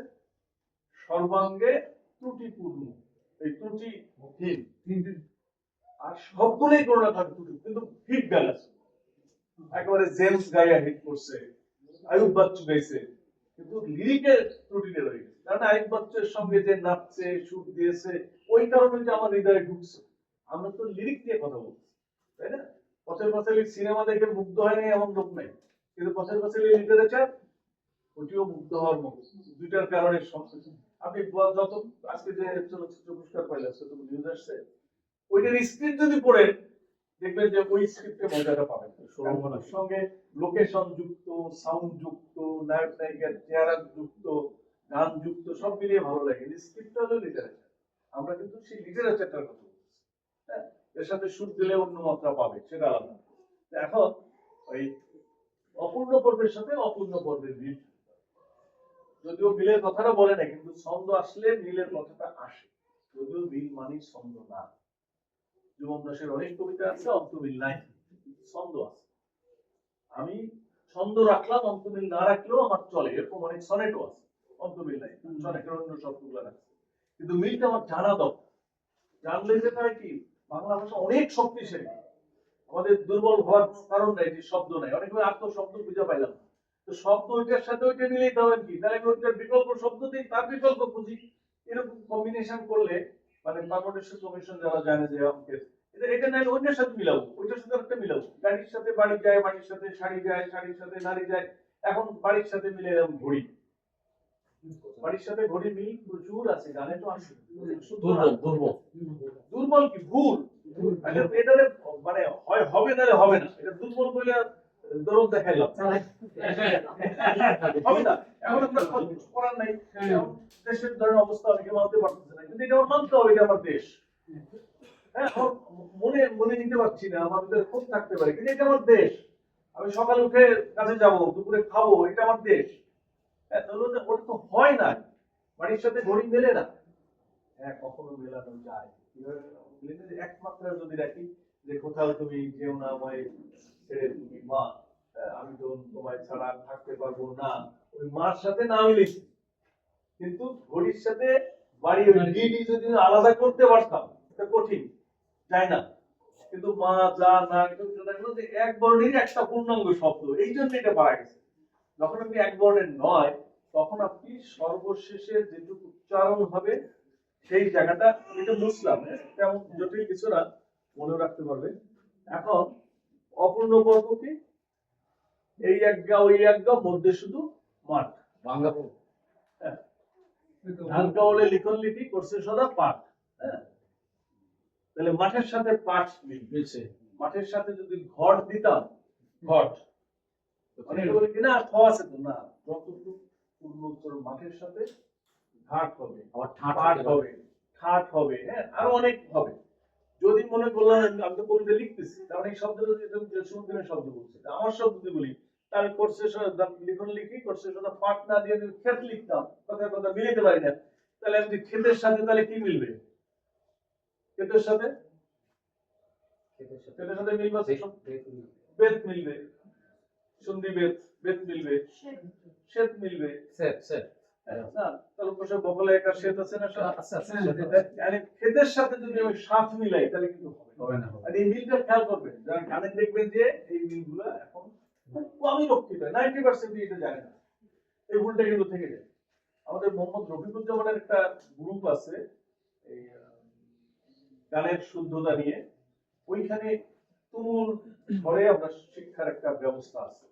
সর্বাঙ্গে ত্রুটিপূর্ণ, এই ত্রুটিহীন, আর সবগুলোই কোনো না থাকে ত্রুটি, কিন্তু হিট গান আছে। একেবারে জেমস গাইয়া হিট করছে, আয়ুব বাচ্চু গাইছে, কিন্তু লিরিকের ত্রুটিতে রয়ে গেছে। কারণ আয়ুব বাচ্চুর সঙ্গে যে নাচছে, সুর দিয়েছে, ওই কারণে যে আমার হৃদয়ে ঢুকছে। আমরা তো লিরিক নিয়ে কথা বলছি, তাই না? পথের পাঁচালী সিনেমা দেখে মুগ্ধ হয়নি এমন লোক নাই, কিন্তু পথের পাঁচালী লিটারেচার ওটিও মুগ্ধ হওয়ার মতো। দুইটার কারণে আপনি যত আজকে যে চলচ্চিত্র পুরস্কার পাইলে নিউজ আসছে, ওইটার স্ক্রিপ্ট যদি পড়েন দেখবেন যে ওই স্ক্রিপ্টে মজাটা পাবেন। সঙ্গে সঙ্গে লোকেশন যুক্ত, সাউন্ড যুক্ত, নায়ক নায়িকার চেহারা যুক্ত, গান যুক্ত, সব মিলিয়ে ভালো লাগে। স্ক্রিপ্টটা হলো লিটারেচার, আমরা কিন্তু সেই লিটারেচারটার কথা বলছি। হ্যাঁ, এর সাথে সুর দিলে অন্য মাত্রা পাবে, সেটা আলাদা। এখন ওই অপূর্ণ পর্বের সাথে অপূর্ণ পর্বের মিল, যদিও মিলের কথাটা বলে না, কিন্তু ছন্দ আসলে মিলের কথাটা আসে, যদিও মিল মানে ছন্দ না। জীবন দাসের অনেক কবিতা আছে অন্তমিল নাই, ছন্দ আছে। আমি ছন্দ রাখলাম, অন্তমিল না রাখলেও আমার চলে, এরকম অনেক সনেটও আছে অন্তমিল নাই, সনেটের অন্য শব্দগুলো রাখছে, কিন্তু মিলটা আমার জানা দরকার। জানলে যেটা হয় কি, বাংলা ভাষা অনেক শক্তিশালী, আমাদের দুর্বল হওয়ার কারণ নাই যে শব্দ নাই, অনেক আত্ম শব্দ খুঁজে পাইলাম, তো শব্দ ওইটার সাথে ওইটা মিলেই হবেন কি, তাহলে ওইটার বিকল্প শব্দ দিই, তার বিকল্প খুঁজি। এরকম কম্বিনেশন করলে মানে বাংলাদেশের কমিশন যারা জানে যে অঙ্কের এটা নাই, ওইটার সাথে মিলাবো, ওইটার সাথে একটা মিলাবো, গাড়ির সাথে বাড়ি যায়, বাড়ির সাথে শাড়ি যায়, শাড়ির সাথে নারী যায়। এখন বাড়ির সাথে মিলে এরকম ঘড়ি, বাড়ির সাথে ঘড়ি মিল প্রচুর আছে, গানে তো আসে। দুর্বল কি ভুল, এটা মানে হয় হবে নাহলে হবে না, এটা দুর্বল বলে দরদ দেখাইলাম হবে না। এখন আপনার কিছু করার নাই, দেশের ধরনের অবস্থা অনেকে মানতে পারতেছে না, কিন্তু এটা আমার মানতে হবে, এটা আমার দেশ। হ্যাঁ, আমার মনে মনে নিতে পারছি না, আমাদের খুব থাকতে পারে, কিন্তু এটা আমার দেশ। আমি সকালে উঠে কাজে যাব, দুপুরে খাবো, এটা আমার দেশ। হ্যাঁ, ওটা তো হয় না, বাড়ির সাথে ঘড়ি মেলে না। হ্যাঁ, কখনো মেলানো যায়, একমাত্র যদি রাখি যে কোথাও তুমি যেও না আমায় ছেড়ে, তুমি মা, আমি তো তোমায় ছাড়া থাকতে পারবো না, ওই মার সাথে না মিলেছি, কিন্তু ঘড়ির সাথে বাড়ি ওই ডিডি যদি আলাদা করতে পারতাম, এটা কঠিন, যায় না। কিন্তু মা যা না দেখলো যে এক বর্ণেরই একটা পূর্ণাঙ্গ শব্দ, এই জন্য এটা পারা গেছে। যখন আপনি এক বর্ণের নয়, তখন আপনি সর্বশেষে যেটুকু উচ্চারণ হবে সেই জায়গাটা, এটা বুঝলাম, তেমন জটিল কিছু না, মনে রাখতে পারবে। এখন অপূর্ণ বর্গ কি? এই এক গা ওই এক গা, মধ্যে শুধু মাঠ। বাংলা হ্যাঁ, ধান কাওয়ালে লিখন লিখি করছে সদা পাঠ। হ্যাঁ, তাহলে মাঠের সাথে পাঠ মিলছে। মাঠের সাথে যদি ঘট দিতাম, ঘট, অনেকে বলে কিনা খ আছে তো, না, যতটুকু পূর্ণ উচ্চারণ মাঠের সাথে ঘাট হবে, আবার ঠাট পাঠ হতে পারে। হবে, ঠাট হবে, হ্যাঁ, আরো অনেক হবে। যদি মনে করলাম আমি তো কবিতা লিখতেছি, কারণ এই শব্দটা যে সমুদ্রের শব্দ বলছে, আমার শব্দ যদি বলি, তাহলে কোর্সে লিখন লিখি, কোর্সে সাথে পাঠ না দিয়ে যদি ক্ষেত লিখতাম, কথার কথা মিলাতে পারি না, তাহলে আমি ক্ষেতের সাথে তাহলে কি মিলবে? ক্ষেতের সাথে ক্ষেতের সাথে মিলবে বেদ মিলবে, সন্ধি বেদ, বেদ মিলবে, শ্বেত মিলবে। স্যার স্যার না, তাহলে কোষে বকলে একটা শ্বেত আছে না, আচ্ছা আচ্ছা মানে ক্ষেতের সাথে যদি আমি সাথ মিলাই তাহলে কিন্তু হবে না। হবে না আর এই মিলটা খেয়াল করবেন, যারা গানে দেখবেন যে এই মিলগুলো এখন খুব কমই রক্ষিত, 90% এটা জানে না, এই ভুলটা কিন্তু থেকে যায়। আমাদের মোহাম্মদ রফিকুজ্জামানের একটা গ্রুপ আছে এই গানের শুদ্ধতা নিয়ে, ওইখানে তুমুল ঘরে আমরা শিক্ষার একটা ব্যবস্থা আছে,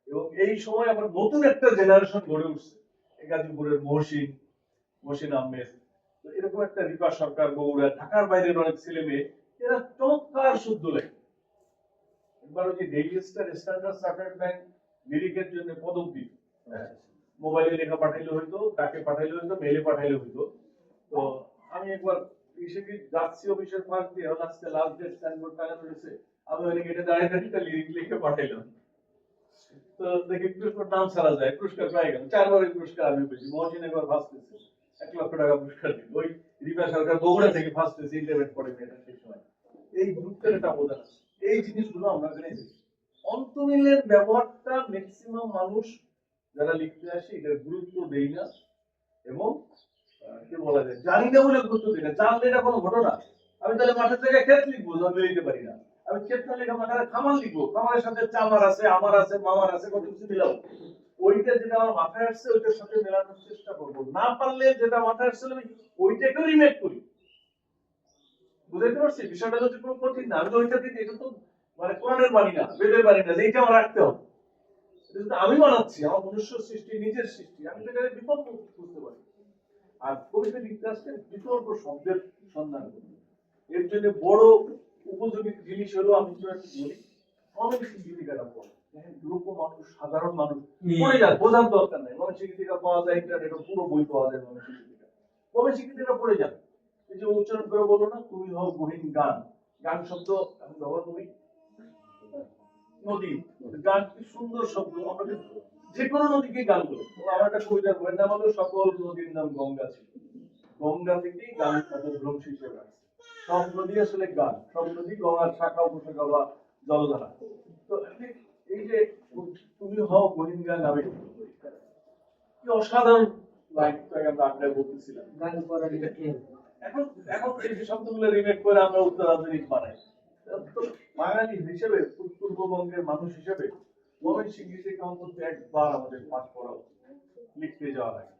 এবং এই সময় আমরা নতুন একটা জেনারেশন গড়ে উঠছে, গাজীপুরের মহসিন আহমেদ, তো এরকম একটা রিপা সরকার, বগুড়া, ঢাকার বাইরের অনেক ছেলে মেয়ে, এরা চমৎকার শুদ্ধ লেখে। একবার ওই যে Daily Star, Standard Chartered bank লিরিকের জন্য পদক দিত, মোবাইলে লেখা পাঠাইলে হইতো, ডাকে পাঠাইলে হইতো, মেইলে পাঠাইলে হইতো। তো আমি একবার হিসেবে যাচ্ছি অফিসের পাশ দিয়ে, আজকে লাস্ট ডে স্ট্যান্ডার্ড টাকা রয়েছে, আমি ওই গেটে দাঁড়িয়ে দাঁড়িয়ে লিরিক লিখে পাঠাইলাম। তো দেখি পুরস্কার নাম ছাড়া যায়, পুরস্কার পাই গেল, 4 বারের পুরস্কার আমি পেয়েছি। মহসিন একবার ফার্স্ট হয়েছে, 1 লক্ষ টাকা পুরস্কার দিল। ওই রিপা সরকার বগুড়া থেকে ফার্স্ট হয়েছে, ইন্টারনেট পড়ে এটা সেই সময়। এই গ্রুপের একটা অবদান আছে, এই জিনিসগুলো আমরা জেনেছি। অন্তমিলের ব্যবহারটা ম্যাক্সিমাম মানুষ যারা লিখতে আসে এটার গুরুত্ব দেই না, এবং কি বলা যায়, জানি না বলে গুরুত্ব দিই না। জানলে এটা কোনো ঘটনা, আমি তাহলে মাঠের জায়গায় ক্ষেত লিখবো, আমি লিখতে পারি না। আমি ক্ষেত না লিখে মাঠে খামার লিখবো, খামারের সাথে চামার আছে, আমার আছে, মামার আছে, কত কিছু মিলাবো। ওইটা যেটা আমার মাথায় আসছে ওইটার সাথে মেলানোর চেষ্টা করবো, না পারলে যেটা মাথায় আসছে আমি ওইটাকেও রিমেক করি। বুঝাইতে পারছি বিষয়টা? যদি কোনো কঠিন না, আমি তো ওইটা দিই, এটা তো মানে কোরআনের বাণী না, বেদের বাণী না, এইটা আমার রাখতে হবে। আমি বানাচ্ছি, আমার মনুষ্য সৃষ্টি, নিজের সৃষ্টি, আমি তো এটাকে বিকল্প বুঝতে পারি। আর কবিতা লিখতে আসলে বিকল্প শব্দের সন্ধান করি। এর জন্য বড় উপযোগী জিনিস হলো, আমি তো একটা বলি, অনেক জীবিকাটা পড়ে লোক মানুষ, সাধারণ মানুষ পড়ে যায়, বোঝার দরকার নেই। মানসিক জীবিকা পাওয়া যায় ইন্টারনেটে, পুরো বই পাওয়া যায় মানসিক জীবিকা, মানসিক জীবিকা পড়ে যাবে। এই যে উচ্চারণ করে বলো না, তুমি হও গহীন গান, গান শব্দ আমি ব্যবহার করি, নদী, গান কি সুন্দর শব্দ, আমরা কিন্তু যে কোনো নদীকে গান বলি। আমার একটা কবিতার বইয়ের নাম হলো সকল নদীর নাম গঙ্গা ছিল, গঙ্গা থেকেই গান অপভ্রংশ হিসেবে আছে। সব নদী আসলে গান, সব নদী গঙ্গার শাখা উপশাখা বা জলধারা। তো এই যে তুমি হও গহীন গান, আমি কি অসাধারণ লাইন আমরা আড্ডায় বলতেছিলাম। এখন এখন এই শব্দগুলো রিমেক করে আমরা উত্তরাধুনিক বানাই। তো বাঙালি হিসেবে, পূর্ববঙ্গের মানুষ হিসেবে ময়মনসিংহীতে অন্তত একবার আমাদের পাঠ করা লিখতে যাওয়া লাগে।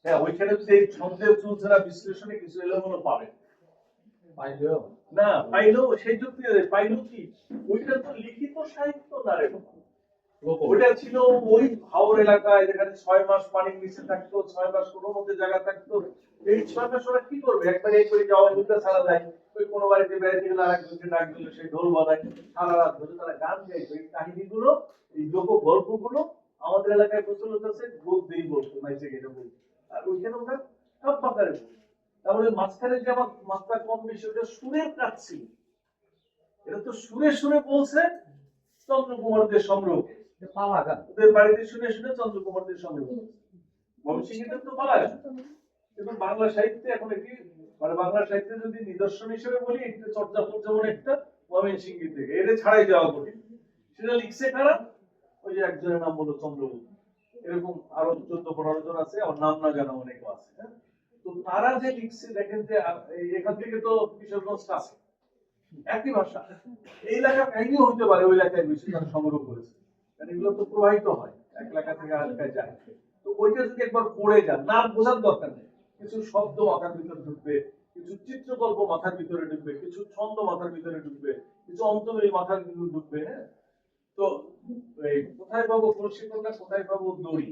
হ্যাঁ, ওইখানে যদি এই ছন্দের চুলছাড়া বিশ্লেষণে কিছু এলোমেলো পাবে, পাইলেও না পাইলেও সেই যুক্তি পাইলেও কি, ওইটা তো লিখিত সাহিত্য না রে বাবা। ওইটা ছিল ওই হাওর এলাকায়, যেখানে 6 মাস পানির নিচে থাকতো, 6 মাস কোনো মধ্যে জায়গা থাকতো। এই 6 মাস ওরা কি করবে? একবারে এই করে যাওয়া মুদ্রা ছাড়া যায়, ওই কোনো বাড়িতে বেড়াতে গেলে আরেকজনকে ডাক দিল, সেই ঢোল বাজায়, সারা রাত ধরে তারা গান গাইতো। এই কাহিনীগুলো, এই লোক গল্পগুলো আমাদের এলাকায় প্রচলিত আছে, লোক দেই বলতো, নাইচে গেলে বলতো। আর ওইখানে ওরা সব পাকারে বলতো। তারপরে মাঝখানে যে আমার মাত্রা কম বেশি, ওটা সুরের কাজ ছিল। এটা তো সুরে সুরে বলছে চন্দ্রকুমারদের সংগ্রহ, পালা গান ওদের বাড়িতে শুনে শুনে চন্দ্রকুমারদের সংগ্রহ। ময়মনসিংহীতে তো পালা গান। কিন্তু বাংলা সাহিত্যে এখন এটি, মানে বাংলা সাহিত্যে যদি নিদর্শন হিসেবে বলি, এটা চর্যাপদ যেমন একটা ময়মনসিংহী থেকে, এর ছাড়াই যাওয়া কঠিন। সেটা লিখছে কারা? ওই যে একজনের নাম হলো চন্দ্রগুপ্ত, এরকম আরো 14-15 জন আছে, আমার নাম না জানা অনেকে আছে। হ্যাঁ, তো তারা যে লিখছে দেখেন যে এখান থেকে তো কিশোরগঞ্জ আছে, একই ভাষা। এই লেখার কাহিনীও হতে পারে ওই লেখায় বেশি তারা সংগ্রহ করেছে, কারণ এগুলো তো প্রবাহিত হয়, এক লেখা থেকে আর লেখায় যায়। তো ওইটা যদি একবার পড়ে যান, না বোঝার দরকার নেই, কিছু শব্দ মাথার ভিতরে ঢুকবে, কিছু চিত্রকল্প মাথার ভিতরে ঢুকবে, কিছু ছন্দ মাথার ভিতরে ঢুকবে, কিছু অন্তমিল মাথার ভিতরে ঢুকবে। হ্যাঁ, তো এই কোথায় পাবো কলসি কন্যা, কোথায় পাবো দড়ি,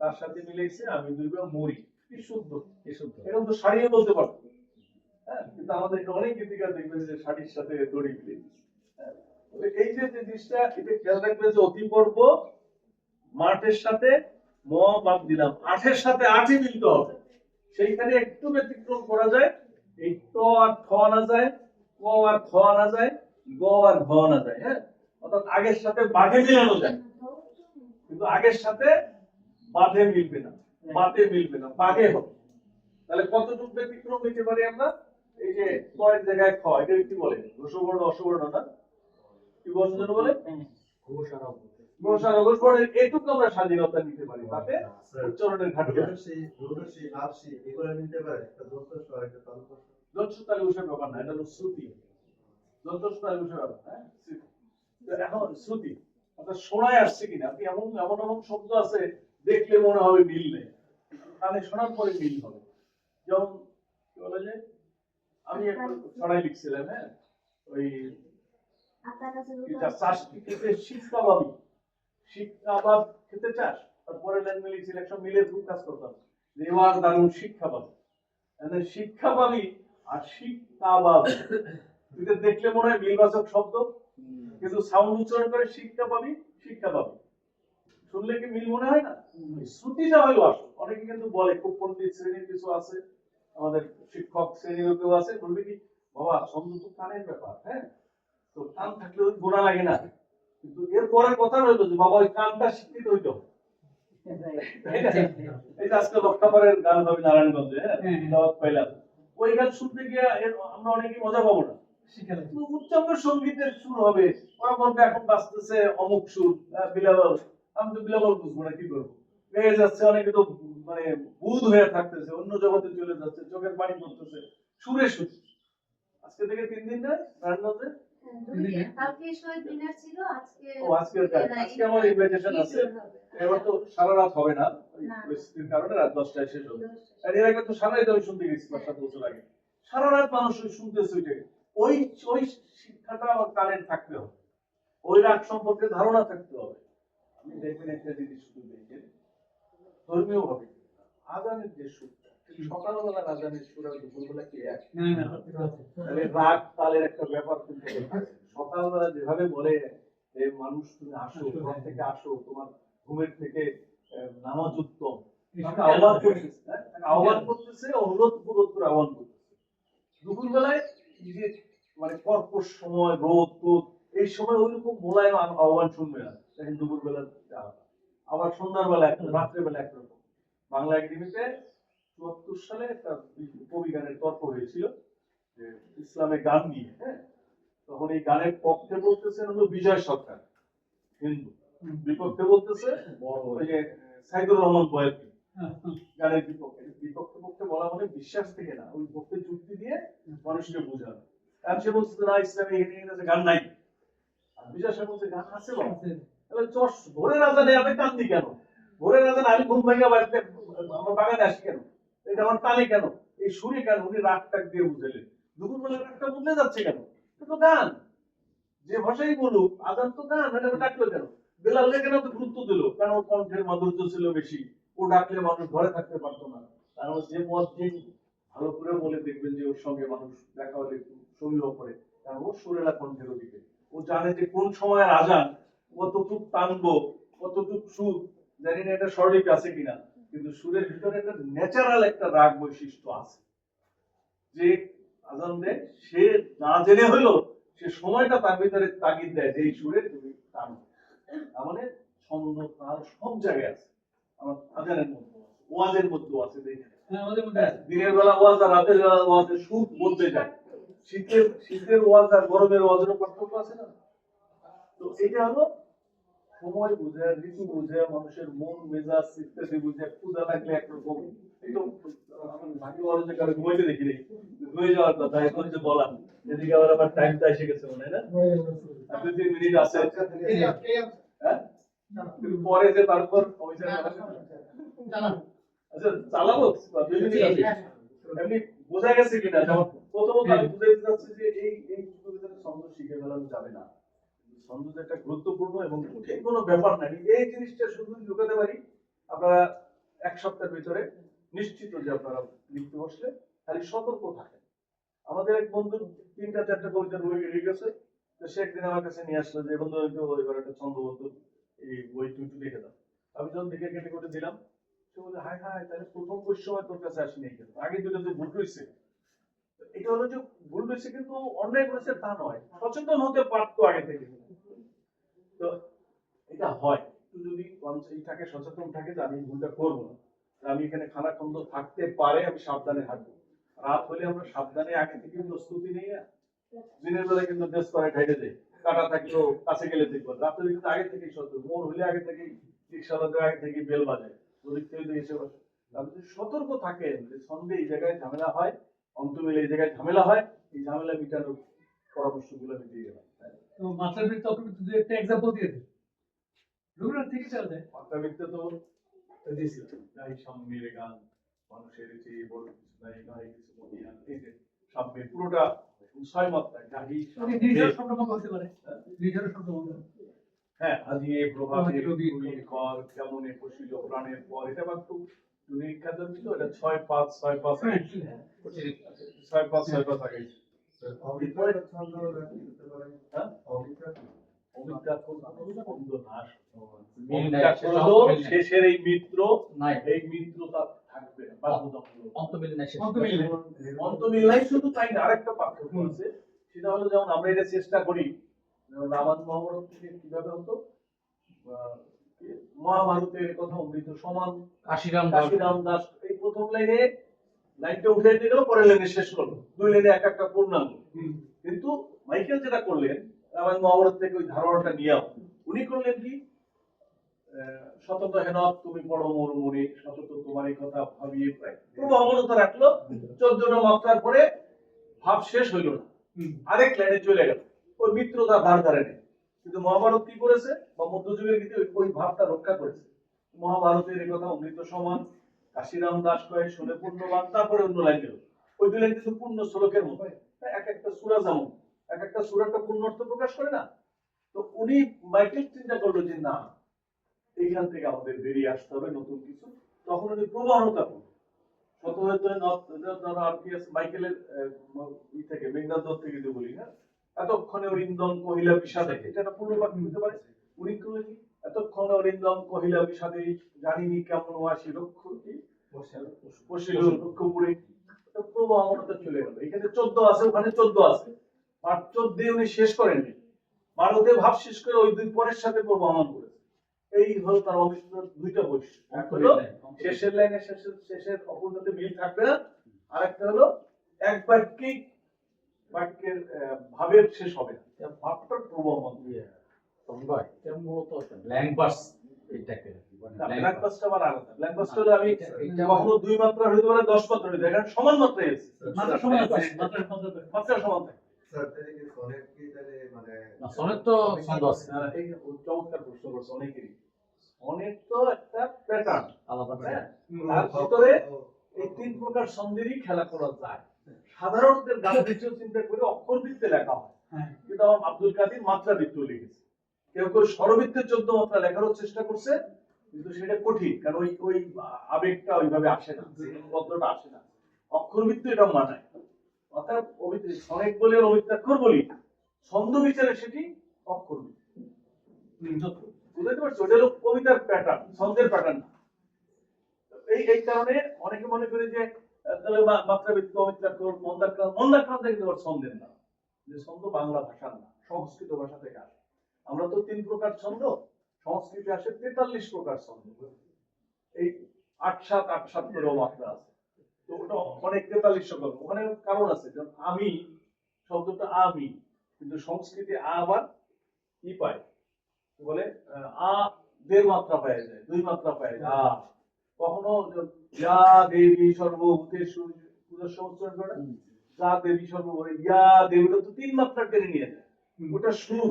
তার সাথে মিলেছে আমি দুইবার মরি, কি শুদ্ধ, কি শুদ্ধ। এরকম তো শাড়িও বলতে পারতো। হ্যাঁ, কিন্তু আমাদের এখানে অনেক গীতিকার দেখবেন যে শাড়ির সাথে দড়ি মিলে দিচ্ছে। হ্যাঁ, তো এই যে জিনিসটা, এটা খেয়াল রাখবে যে অতি পর্ব মাঠের সাথে ম বাদ দিলাম, আঠের সাথে আটই মিলতে হবে। সেইখানে একটু ব্যতিক্রম করা যায়, এই ট আর ঠ আনা যায়, ক আর খ আনা যায়, গ আর ঘ আনা যায়। হ্যাঁ, অর্থাৎ আগের সাথে বাঘে মিলানো যায়, কিন্তু আগের সাথে বাঁধে মিলবে না, বাতে মিলবে না, বাঘে হবে। তাহলে কতটুকু ব্যতিক্রম নিতে পারি আমরা? এই যে কয়েক জায়গায় খ, এটা কি বলে, রসবর্ণ অসবর্ণ না, কি বর্ণ বলে, ঘোষার অবস্বরের এটুকু আমরা স্বাধীনতা নিতে পারি, তাতে উচ্চারণের ঘাটতি আছে। যৎস তালে উষার ব্যাপার না, এটা হলো শ্রুতি। যৎস তালে উষার ব্যাপার, হ্যাঁ, শ্রুতি। তো এখন শ্রুতি অর্থাৎ শোনায় আসছে কিনা, আপনি এমন এমন এমন শব্দ আছে দেখলে মনে হবে মিল নেই, কানে শোনার পরে মিল হবে। যেমন কি বলে যে, আমি একটা ছড়াই লিখছিলাম, হ্যাঁ, ওই চাষ খেতে শীত কাবাবি, শীত কাবাব খেতে চাস, তারপরে লাইন মিলিয়ে সিলেকশন মিলে খুব কাজ করতাম, যে এবার দারুণ শিক্ষা পাবি, শিক্ষা পাবি আর শীত কাবাব, এটা দেখলে মনে হয় মিলবাচক শব্দ, কিন্তু সাউন্ড উচ্চারণ করে শিক্ষা পাবি, শিক্ষা পাবি, শুনলে কি মিল মনে হয় না? শ্রুতিটা হলো আসল। অনেকে কিন্তু বলে, খুব পণ্ডিত শ্রেণীর কিছু আছে, আমাদের শিক্ষক শ্রেণীর কেউ আছে, বলবে কি, বাবা ছন্দ তো কানের ব্যাপার, হ্যাঁ, তো কান থাকলে ওই গোনা লাগে না, কিন্তু এর পরের কথা রইলো যে বাবা ওই কানটা শিক্ষিত হইতে হবে। এই যে আজকে লক্ষাপাড়ের গান হবে নারায়ণগঞ্জে, হ্যাঁ, দাওয়াত পাইলাম, ওই গান শুনতে গিয়ে আমরা অনেকেই মজা পাবো না, উচ্চাঙ্গ সঙ্গীতের সুর হবে, ওরা বলবে এখন বাজতেছে অমুক সুর, বিলাবল, আমি তো বিলাবল বুঝবো না, কি করবো, বেড়ে যাচ্ছে, অনেকে তো মানে বুধ হয়ে থাকতেছে, অন্য জগতে চলে যাচ্ছে, চোখের পানি পড়তেছে, সুরে সুর। আজকে থেকে 3 দিন না নারায়ণগঞ্জে, আজকে আমার ইনভাইটেশন আছে, এবার তো সারা রাত হবে না, পরিস্থিতির কারণে রাত 10টায় শেষ হবে। আর এর আগে তো সারা রাত আমি শুনতে গেছি 5-7 বছর আগে, সারা রাত মানুষ শুনতেছে ওইটাকে। ওই ওই শিক্ষাটা আমার কানের থাকতে হবে, ওই রাগ সম্পর্কে ধারণা থাকতে হবে। আপনি দেখবেন একটা জিনিস শুধু দেখেন, ধর্মীয় হবে আজানের যে সুরটা, সকালবেলা আজানের সুর আর দুপুরবেলা কি এক? তাহলে রাগ তালের একটা ব্যাপার কিন্তু আছে। সকালবেলা যেভাবে বলে যে মানুষ তুমি আসো, ঘর থেকে আসো, তোমার ঘুমের থেকে নামাজ উত্তম, তাকে আহ্বান করতেছে, তাকে আহ্বান করতেছে, অনুরোধ পুরোধ করে আহ্বান করতেছে। দুপুরবেলায় যে মানে কর্কশ সময়, রোদ টোদ, এই সময় ওইরকম মোলায়েম আহ্বান শুনবে না, দেখেন দুপুরবেলা আবার সন্ধ্যার বেলা একটা, রাত্রে বেলা একরকম। বাংলা একাডেমিতে 74 সালে একটা কবি গানের তর্ক হয়েছিল যে ইসলামে গান নিয়ে, হ্যাঁ, তখন এই গানের পক্ষে বলতেছেন হলো বিজয় সরকার হিন্দু, বিপক্ষে বলতেছে ওই যে সাইদুর রহমান বয়াতি গানের বিপক্ষে। বিপক্ষে পক্ষে বলা মানে বিশ্বাস থেকে না, ওই পক্ষে যুক্তি দিয়ে মানুষকে বোঝানো। আর সে বলছে না ইসলামে গান নাই, আর বিজয় সরকার বলছে গান আছে, তাহলে চর ভোরের আজানে আমি কান্দি কেন, ভোরের আজানে আমি ঘুম ভাঙা বাড়িতে আমার বাগানে আসি কেন, এটা আমার টানে কেন, এই সুরে কেন, উনি রাগ টাক দিয়ে বুঝালেন। দুপুরবেলা রাগটা বুঝলে যাচ্ছে কেন, এটা তো গান, যে ভাষাই বলুক আজান তো গান, এটা ডাকলো কেন, বেলালকে কেন তো গুরুত্ব দিল, কারণ ওর কণ্ঠের মাধুর্য ছিল বেশি, ও ডাকলে মানুষ ঘরে থাকতে পারতো না, কারণ যে মসজিদ ভালো করে বলে দেখবেন যে ওর সঙ্গে মানুষ দেখা হলে একটু সমীহ করে, কারণ ও সুরেলা কণ্ঠের অধিকে, ও জানে যে কোন সময়ের আজান কতটুক টানবো, কতটুক সুর, জানি না এটা সঠিক আছে কিনা, কিন্তু সুরের ভিতরে একটা ন্যাচারাল একটা রাগ বৈশিষ্ট্য আছে, যে আজান দেয় সে না জেনে হলো, সে সময়টা তার ভিতরে তাগিদ দেয় যে এই সুরে তুমি টানো। তার মানে ছন্দ তাল সব জায়গায় আছে, আমার আজানের মধ্যে আছে, ওয়াজের মধ্যে আছে, দেখেন দিনের বেলা ওয়াজ আর রাতের বেলা ওয়াজের সুর বদলে যায়, শীতের ওয়াজ আর গরমের ওয়াজেরও পার্থক্য আছে না। তো এটা হলো সময় বুঝে, ঋতু বুঝে, মানুষের মন মেজাজ ইত্যাদি বুঝে, ক্ষুধা লাগলে একরকম, একদম ভাগ্য ভালো যে কারো ঘুমাইতে দেখি নেই, হয়ে যাওয়ার কথা এখন যে বলা এদিকে আবার টাইমটা এসে গেছে মনে হয় না আর 2-3 মিনিট আছে হ্যাঁ কিন্তু পরে যে তারপর অফিসার আচ্ছা চালাবো 2 মিনিট আছে এমনি বোঝা গেছে কিনা যেমন প্রথমত আমি বুঝাইতে চাচ্ছি যে এই যুগের ভিতরে ছন্দ শিখে ফেলানো যাবে না ছন্দ যে একটা গুরুত্বপূর্ণ এবং কঠিন কোনো ব্যাপার নাই এই জিনিসটা শুধু ঢুকাতে পারি আপনারা 1 সপ্তাহের ভিতরে নিশ্চিত যে আপনারা লিখতে বসলে খালি সতর্ক থাকেন আমাদের এক বন্ধু 3-4টা কবিতার বই রেডি গেছে তো সে একদিন আমার কাছে নিয়ে আসলো যে বন্ধু এবার একটা ছন্দবদ্ধ এই বই তুই একটু লিখে দাও আমি যখন দেখে কেটে কেটে দিলাম সে বলে হাই হাই তাহলে প্রথম বইয়ের সময় তোর কাছে আসেনি কেন আগে দুটো যে ভুল রয়েছে এটা হলো যে ভুল রয়েছে কিন্তু অন্যায় করেছে তা নয় সচেতন হতে পারতো আগে থেকে তো এটা হয় একটু যদি এই থাকে সচেতন থাকে যে আমি এই ভুলটা করবো না আমি এখানে খানাখন্দ থাকতে পারে আমি সাবধানে থাকবো রাত হলে আমরা সাবধানে আগে থেকে প্রস্তুতি নিই না দিনের বেলা কিন্তু ড্রেস করে খাইতে যাই কাটা থাকলেও কাছে গেলে দেখবো রাত্রে কিন্তু আগে থেকেই সতর্ক মোর হলে আগে থেকেই রিক্সাওয়ালাদের আগে থেকেই বেল বাজে ওদিক থেকে এসে বসে আপনি যদি সতর্ক থাকেন যে সন্ধ্যে এই জায়গায় ঝামেলা হয় অন্তমিলে এই জায়গায় ঝামেলা হয় এই ঝামেলা মিটানোর পরামর্শগুলো আমি দিয়ে গেলাম তো মাস্টার বৃত্তি অপবৃত্তি দু একটা এক্সাম্পল দিয়ে দিন রবীন্দ্রনাথ থেকে চলে যায় মাত্রাবৃত্তে তো দিয়েছিলাম গাই সাম্যের গান মানুষের চেয়ে বড় কিছু নাই গাই কিছু মহিয়া এই যে সাম্যের পুরোটা 6 মাত্রায় গাহি নিজের শব্দ বলতে পারে নিজের শব্দ বলতে পারে হ্যাঁ আজিয়ে প্রভাতে রবি রবির কর কেমনে পশিল প্রাণের পর এটা মাত্র নিরীক্ষা ছিল এটা 6-5 হ্যাঁ, 6-5 আগে হ্যাঁ অমিতাভ ছন্দ নাশ শেষের এই মিত্র নাই এই মিত্রতা থাকবে না বাধ্যতামূলক অন্তমিল নাই শেষ অন্তমিল নাই। অন্তমিল্লাই শুধু তাই না আরেকটা পার্থক্য আছে সেটা হলো যেমন আমরা এটা চেষ্টা করি যেমন রামায়ণ মহাভারত থেকে কিভাবে হতো মহাভারতের কথা অমৃত সমান কাশিরাম কাশিরাম দাস এই প্রথম লাইনটা উঠে দিয়ে গেল পরের লাইনে শেষ করলো 2 লাইনে এক একটা পূর্ণাঙ্গ কিন্তু মাইকেল যেটা করলেন রামায়ণ মহাভারত থেকে ওই ধারণাটা নিয়ে উনি করলেন কি সতত হেন তুমি পড়ো মোর মনে সতত তোমারই কথা ভাবিয়ে প্রায় প্রবাহমনতা রাখলো 14টা মাত্রার পরে ভাব শেষ হইল না আরেক লাইনে চলে গেল ওই মিত্রতা ধার ধারে নেই কিন্তু মহাভারত কি করেছে বা মধ্যযুগের গীতে ওই ভাবটা রক্ষা করেছে মহাভারতের এই কথা অমৃত সমান কাশিরাম দাস কয়ে শুনে পূর্ণবান তারপরে অন্য লাইন গেল ওই 2 লাইন কিন্তু পূর্ণ শ্লোকের মতো এক একটা সূরা যেমন এক একটা সূরাটা পূর্ণ অর্থ প্রকাশ করে না তো উনি মাইকেল চিন্তা করলো যে না এইখান থেকে আমাদের বেরিয়ে আসতে হবে নতুন কিছু তখন উনি প্রবণতা শত হয়তো আরপিএস মাইকেলের ই থেকে মেঘনাথ দত্ত থেকে যদি বলি না এতক্ষণে অরিন্দম কহিলা বিষাদে এটা একটা পূর্ণ বাক্য হতে পারে উনি করলেন কি এতক্ষণে অরিন্দম কহিলা বিষাদে জানিনি কেমন আসি রক্ষ কি বসিল রক্ষপুরে প্রবণতা চলে গেল এখানে 14 আছে ওখানে 14 আছে আর 14 উনি শেষ করেননি ভারতে ভাব শেষ করে ওই 2 পরের সাথে প্রবহমান করেছে এই হলো তার অবিষ্ণ 2টা বৈশিষ্ট্য এক হলো শেষের লাইনে শেষের অপূর্ণতে মিল থাকবে না আর একটা হলো এক বাক্যের ভাবের শেষ হবে না ভাবটা প্রবহমান ভাই এটা মূলত ব্ল্যাঙ্ক ভার্স এটাকে ব্ল্যাঙ্ক ভার্সটা আবার আলাদা ব্ল্যাঙ্ক ভার্সটা হলো আমি কখনো 2 মাত্রা হইতে পারে 10 মাত্রা হইতে পারে এখানে সমান মাত্রায় আছে মাত্রা সমান আছে মাত্রা সমান থাকে সনেট তো ছন্দ আছে এই চমৎকার প্রশ্ন করছে অনেকেরই অনেক তো একটা প্যাটার্ন আলাদা তার ভিতরে এই 3 প্রকার ছন্দেরই খেলা করা যায় সাধারণদের গাণিতিক চিন্তা করে অক্ষরবৃত্তে লেখা হয় কিন্তু আমার আব্দুল কাদির মাত্রা বৃত্ত লিখেছে কেউ কেউ স্বরবৃত্তের 14 মাত্রা লেখারও চেষ্টা করছে কিন্তু সেটা কঠিন কারণ ওই আবেগটা ওইভাবে আসে না পদ্মটা আসে না অক্ষরবৃত্ত এটা মানায় অর্থাৎ অনেক বলে অমিত্রাক্ষর বলি ছন্দ বিচারে সেটি অক্ষরবৃত্ত বুঝতে পারছো ওটা হলো কবিতার প্যাটার্ন ছন্দের প্যাটার্ন এই কারণে অনেকে মনে করে যে তাহলে মাত্রাবৃত্ত অমিত্রাক্ষর মন্দাক্ষর থেকে তোমার ছন্দের না যে ছন্দ বাংলা ভাষার না সংস্কৃত ভাষা থেকে আসে আমরা তো 3 প্রকার ছন্দ সংস্কৃতে আসে 43 প্রকার ছন্দ এই 8-7 করে মাত্রা আছে তো ওটা অনেক 43 সকল ওখানে কারণ আছে যেমন আমি শব্দটা আমি কিন্তু সংস্কৃতে আবার কি পায় বলে আ 1.5 মাত্রা পাওয়া যায় 2 মাত্রা পাওয়া যায় কখনো যা দেবী সর্বভূতেষু পুজোর সমস্ত যা দেবী সর্বোপরি ইয়া দেবীটা তো 3 মাত্রা টেনে নিয়ে যায়। ওটা সুর,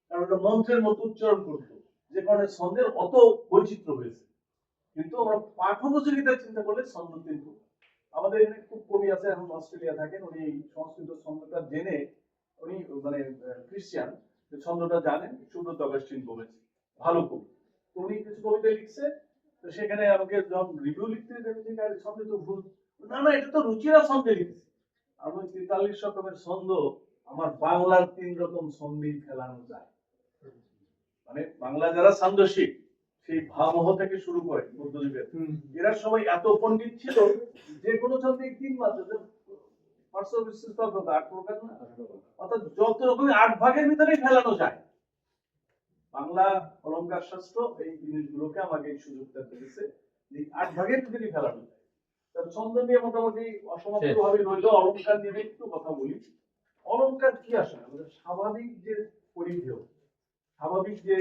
কারণ ওটা মন্ত্রের মতো উচ্চারণ করতো, যে কারণে ছন্দের অত বৈচিত্র্য হয়েছে। কিন্তু আমরা পাঠ্যপুস্তকিতার চিন্তা করলে ছন্দ কিন্তু আমাদের এখানে খুব কবি আছে, এখন অস্ট্রেলিয়া থাকেন, উনি সংস্কৃত ছন্দটা জেনে, উনি মানে খ্রিস্টান, যে ছন্দটা জানেন, সুব্রত অগাস্টিন বলেছে, ভালো কবি। তো উনি কিছু কবিতা লিখছে, তো সেখানে আমাকে যখন রিভিউ লিখতে দেখেছি ছন্দে তো ভুল, না না এটা তো রুচিরা ছন্দে লিখেছে। আমি 43 রকমের ছন্দ আমার বাংলার 3 রকম ছন্দেই ফেলানো যায়। মানে বাংলা যারা ছান্দসিক, সেই ভামহ থেকে শুরু করে মধ্যযুগের, এরা সবাই এত পণ্ডিত ছিল, যে কোনো ছন্দে 3 মাত্রা, অর্থাৎ যত রকমের 8 ভাগের ভিতরে ফেলানো যায়। বাংলা অলংকার শাস্ত্র এই জিনিসগুলোকে আমাকে এই সুযোগটা দিয়েছে, যে 8 ভাগের ভিতরে ফেলানো যায়। ছন্দ নিয়ে মোটামুটি অসমাপ্ত ভাবে রইল। অলংকার নিয়ে একটু কথা বলি। অলংকার কি আসলে আমাদের স্বাভাবিক যে পরিধেয়, স্বাভাবিক যে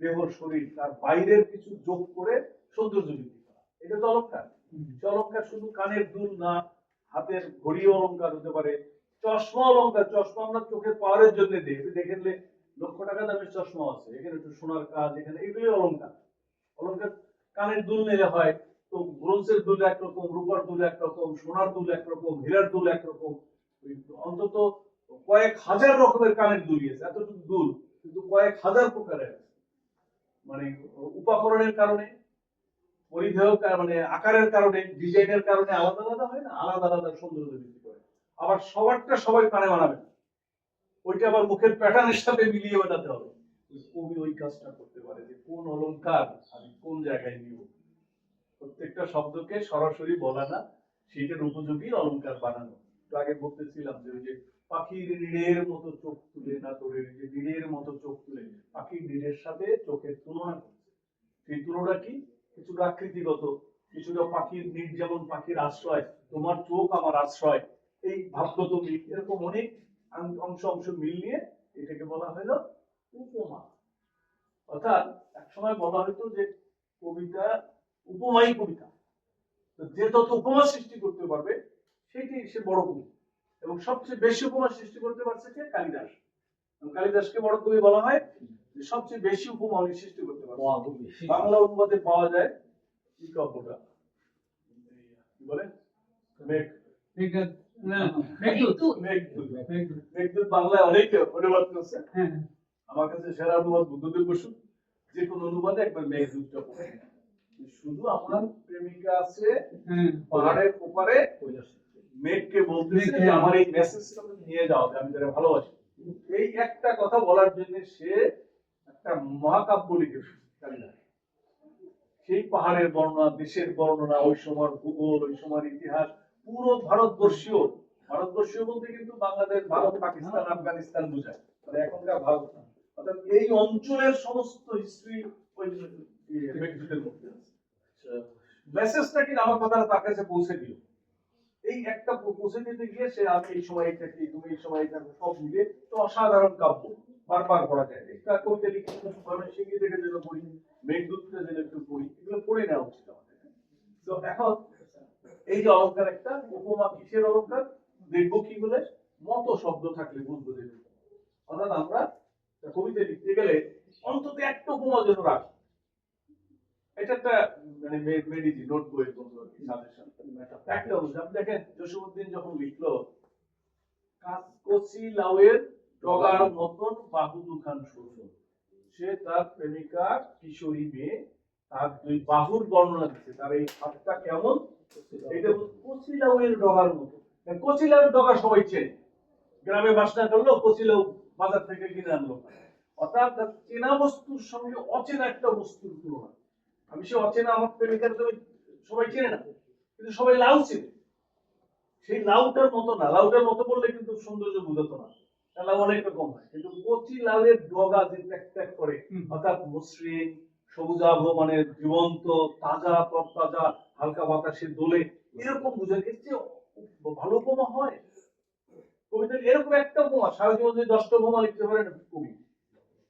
দেহ শরীর, তার বাইরের কিছু যোগ করে সৌন্দর্য বৃদ্ধি করা, এটা তো অলংকার। সে অলংকার শুধু কানের দুল না, হাতের ঘড়ি অলংকার হতে পারে, চশমা অলংকার। চশমা আমরা চোখের পাওয়ারের জন্য দিই, দেখলে লক্ষ টাকা দামের চশমা আছে, এখানে একটু সোনার কাজ, এখানে এগুলি অলংকার। অলংকার কানের দুল নিলে হয়, তো ব্রোঞ্জের দুল একরকম, রূপার দুল একরকম, সোনার দুল একরকম, হীরার দুল একরকম, অন্তত কয়েক হাজার রকমের কানের দুল আছে। এতটুকু দুল কিন্তু কয়েক হাজার প্রকারের, মানে উপাকরণের কারণে, পরিধেয় মানে আকারের কারণে, ডিজাইনের কারণে আলাদা আলাদা হয় না, আলাদা আলাদা সৌন্দর্য বৃদ্ধি করে। আবার সবারটা সবাই কানে বানাবে না, ওইটা আবার মুখের প্যাটার্নের সাথে মিলিয়ে বানাতে হবে। কবি ওই কাজটা করতে পারে, যে কোন অলংকার আমি কোন জায়গায় নিব, প্রত্যেকটা শব্দকে সরাসরি বলা না, সেটার উপযোগী অলংকার বানানো। তো আগে বলতেছিলাম যে ওই যে পাখির নীড়ের মতো চোখ তুলে, না তোরে যে নীড়ের মতো চোখ তুলে, পাখির নীড়ের সাথে চোখের তুলনা করছে। সেই তুলনা কি কিছুটা আকৃতিগত, কিছুটা পাখির নীড় যেমন পাখির আশ্রয়, তোমার চোখ আমার আশ্রয়, এই ভাবগত মিল, এরকম অনেক অংশ অংশ মিল নিয়ে এটাকে বলা হলো উপমা। অর্থাৎ একসময় বলা হতো যে কবিতা উপমাই কবিতা, তো যে তত উপমা সৃষ্টি করতে পারবে সেটি সে বড় কবি। এবং সবচেয়ে বেশি উপমা সৃষ্টি করতে পারছে কে? কালিদাস। কালিদাসকে বড় কবি বলা হয়, যে সবচেয়ে বেশি উপমা উনি সৃষ্টি করতে পারছে। বাংলা অনুবাদে পাওয়া যায় কি কাব্যটা, কি বলে, মেঘদূত বাংলায় অনেকে অনুবাদ করছে। আমার কাছে সেরা অনুবাদ বুদ্ধদেব বসু। যে কোনো অনুবাদে একবার মেঘদূতটা পড়ে, শুধু আমার প্রেমিকা আছে পাহাড়ের ওপারে, মেঘকে বলতেছে যে আমার এই মেসেজটা নিয়ে যাও, যে আমি তাকে ভালোবাসি। এই একটা কথা বলার জন্য সে একটা মহাকাব্য লিখেছে কালিদাস। সেই পাহাড়ের বর্ণনা, দেশের বর্ণনা, ওই সময়ের ভূগোল, ওই সময়ের ইতিহাস, পুরো ভারতবর্ষীয়, ভারতবর্ষীয় বলতে কিন্তু বাংলাদেশ, ভারত, পাকিস্তান, আফগানিস্তান বোঝায়, মানে এখনকার ভারত। অর্থাৎ এই অঞ্চলের সমস্ত হিস্ট্রি ওই মেঘদূতের মধ্যে আছে। মেসেজটা কি আমার কথাটা তার কাছে পৌঁছে দিও, এই একটা পৌঁছে দিতে গিয়ে সে, আমি এই সময় এটা কি, তুমি এই সময় এটা, সব মিলে তো অসাধারণ কাব্য, বারবার পড়া যায়। একটা কবিতা লিখে শিখিয়ে দেখে যেন পড়ি, মেঘদূতটা যেন একটু পড়ি, এগুলো পড়ে নেওয়া উচিত আমাদের। তো এখন এই যে অলংকার, একটা উপমা, কিসের অলংকার দেখবো কি বলে, মত শব্দ থাকলে বুঝবো দেখবো। অর্থাৎ আমরা কবিতা লিখতে গেলে অন্তত একটা উপমা যেন রাখি। এটা একটা মানে মেডিজি নোট বইয়ের মতো সাজেশন। একটা অনুযায়ী দেখেন, জসীমউদ্দিন যখন লিখলো কচি লাউয়ের ডগার মতন বাহু দুখান সরু, সে তার প্রেমিকা কিশোরী মেয়ে, তার দুই বাহুর বর্ণনা দিচ্ছে, তার এই হাতটা কেমন, এটা কচি লাউয়ের ডগার মতো। কচি লাউয়ের ডগা সবাই চেনে, গ্রামে বাস না করলেও কচি লাউ বাজার থেকে কিনে আনলো। অর্থাৎ চেনা বস্তুর সঙ্গে অচেনা একটা বস্তুর তুলনা। আমি সে অচেনা আমার প্রেমিকার সবাই চেনে না, কিন্তু সবাই লাউ চেনে। সেই লাউটার মতো না, লাউটার মতো বললে কিন্তু সৌন্দর্য বুঝাতো না, লাউ অনেক রকম হয়, কিন্তু কচি লাউয়ের ডগা যে ট্যাক ট্যাক করে, অর্থাৎ মসৃণ সবুজাভ, মানে জীবন্ত, তাজা, তরতাজা, হালকা বাতাসে দোলে, এরকম বুঝায়। এর চেয়ে ভালো উপমা হয় কবিতার? এরকম একটা উপমা সারা জীবন যদি 10টা উপমা লিখতে পারেন কবি,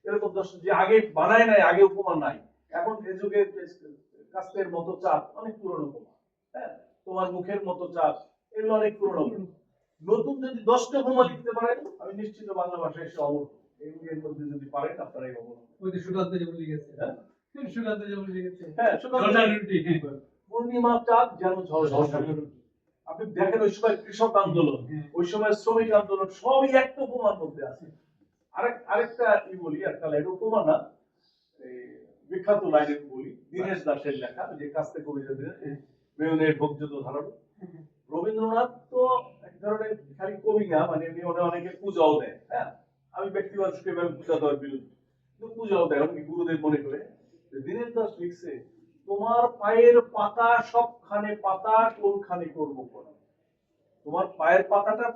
এরকম 10 যে আগে বানায় নাই, আগে উপমা নাই। এখন এ যুগে কাস্তের মতো চাঁদ অনেক পুরনো উপমা, হ্যাঁ, তোমার মুখের মতো চাঁদ, এগুলো অনেক পুরনো। নতুন যদি 10টা উপমা লিখতে পারেন আমি নিশ্চিত বাংলা ভাষায় এসে অমর এর মধ্যে যদি পারেন আপনারাই অমর। ওই যে সুকান্ত যেমন লিখেছে, হ্যাঁ সুকান্ত যেমন লিখেছে, হ্যাঁ সুতরাং ঝলসার রুটি। পূর্ণিমা চাঁদ যেন ঝলসা। আপনি দেখেন ওই সময় কৃষক আন্দোলন, ওই সময় শ্রমিক আন্দোলন সবই একটা উপমার মধ্যে আছে। আরেকটা কি বলি, একটা লাইন উপমা না, এই বিখ্যাত লাইনে বলি, দীনেশ দাসের লেখা যে কাস্তে কবিতা মেয়নের ভোগ্যত ধারণ। রবীন্দ্রনাথ তো এক ধরনের খালি কবি না, মানে উনি অনেকে পূজাও দেয়। হ্যাঁ, আমি ব্যক্তিগত সেভাবে পূজা দেওয়ার বিরুদ্ধে, কিন্তু পূজাও দেয়, অনেকে গুরুদেব মনে করে। দীনেশ দাস লিখছে, তোমার পায়ের পাতা সবখানে পাতা, কোনখানে করবো কোন। তোমার পায়ের পাতাটা